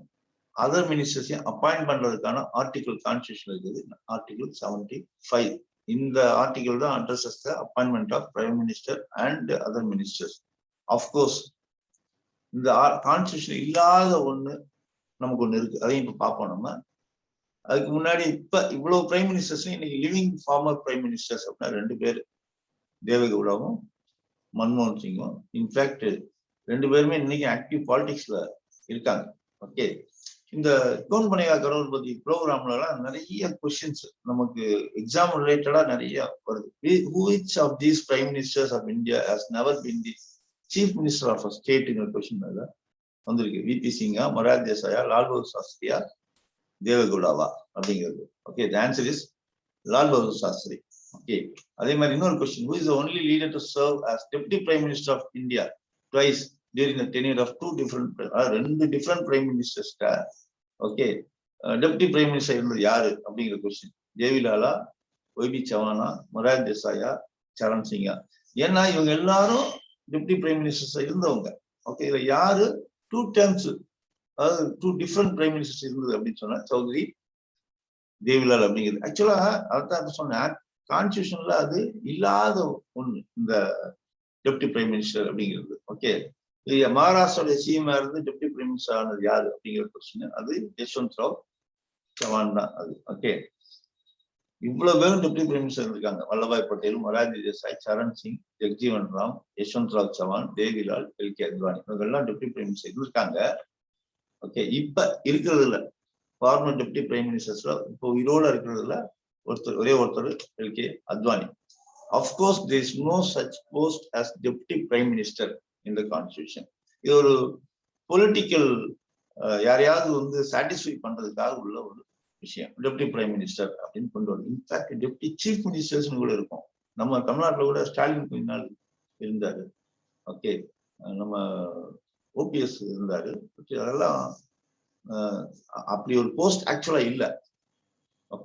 அதர் மினிஸ்டர்ஸையும் அப்பாயிண்ட் பண்றதுக்கான ஆர்டிகல் கான்ஸ்டியூஷன் இருக்குது, ஆர்டிகல் 75. இந்த ஆர்டிகல் தான் addresses the appointment of prime minister and other ministers. Of course இந்த கான்ஸ்டியூஷன் இல்லாத ஒண்ணு நமக்கு ஒண்ணு இருக்கு, அதையும் இப்ப பார்ப்போம் நம்ம. அதுக்கு முன்னாடி இப்ப இவ்வளவு பிரைம் மினிஸ்டர்ஸ் இன்னைக்கு லிவிங் ஃபார்மர் பிரைம் மினிஸ்டர்ஸ் அப்படின்னா 2 பேர், தேவகவுடாவும் மன்மோகன் சிங்கும். இன்ஃபேக்ட் 2 பேருமே இன்னைக்கு ஆக்டிவ் பாலிடிக்ஸ்ல இருக்காங்க. ஓகே, இந்த கவுன் பனையா கரோர்பதி ப்ரோக்ராம்ல எல்லாம் நிறைய கொஸ்டின்ஸ் நமக்கு எக்ஸாம் ரிலேட்டடா நிறைய வருது. which of these prime ministers of India has never been the chief minister of a state ங்கிற கொஸ்டின் வந்திருக்கு. விபி சிங்கா, மொரார்ஜி தேசாயா, லால் பகதூர் சாஸ்திரியா, தேவகவுடாவா அப்படிங்கிறது. Okay, the answer is Lal Bahadur Shastri. Okay, அதே மாதிரி இன்னொரு question, who is the only leader to serve as deputy prime minister of India twice during the tenure of 2 different prime ministers. Okay, deputy prime minister இருந்தது யாரு அப்படிங்கிற question. ஜேவிலாலா, YB savannah, Morarji தேசாயா, சரண் சிங்கா. ஏன்னா இவங்க எல்லாரும் deputy prime ministers இருந்தவங்க. Okay, இதுல யாரு 2 terms, அதாவது 2 different பிரைம் மினிஸ்டர்ஸ் இருந்தது அப்படின்னு சொன்னா சௌத்ரி, தேவிலால் அப்படிங்கிறது. ஆக்சுவலா அதான் சொன்னேன், கான்ஸ்டியூஷன்ல அது இல்லாத ஒண்ணு இந்த டெப்டி பிரைம் மினிஸ்டர் அப்படிங்கிறது. ஓகே, மகாராஷ்டிராவுடைய சிஎம் இருந்து டெப்டி பிரைம் மினிஸ்டர் ஆனது யாரு அப்படிங்கிற கொஸ்டின், அது யஷ்வந்த் ராவ் சவான் தான் அது. ஓகே, இவ்வளவு பேரும் டெப்டி பிரைம் மினிஸ்டர் இருக்காங்க. வல்லபாய் பட்டேல், மொரார்ஜி தேசாய், சரண் சிங், ஜெக்ஜீவன் ராம், யஷ்வந்த் ராவ் சவான், தேவிலால், எல்கே அத்வானி, இவங்கெல்லாம் டெப்டி பிரைம் மினிஸ்டர் இருக்காங்க. ஓகே, இப்ப இருக்கிறது இல்ல ஃபார்மர் டெப்டி பிரைம் மினிஸ்டர்ஸ்ல இப்போ உயிரோட இருக்கிறதுல ஒரே ஒருத்தர் L K Advani. Of course there is no such post as deputy prime minister in the constitution. இது ஒரு பொலிட்டிக்கல் யாரையாவது சாட்டிஸ்ஃபை பண்றதுக்காக உள்ள ஒரு விஷயம், டெப்டி பிரைம் மினிஸ்டர் அப்படின்னு கொண்டு வருது. இன்ஃபேக்ட் டெப்டி சீஃப் மினிஸ்டர்ஸ் கூட இருக்கும். நம்ம தமிழ்நாட்டில் கூட ஸ்டாலின் கொஞ்ச நாள் இருந்தாரு. ஓகே, நம்ம ஓபிஎஸ் இருந்தாரு. அதெல்லாம் அப்படி ஒரு போஸ்ட் ஆக்சுவலா இல்ல.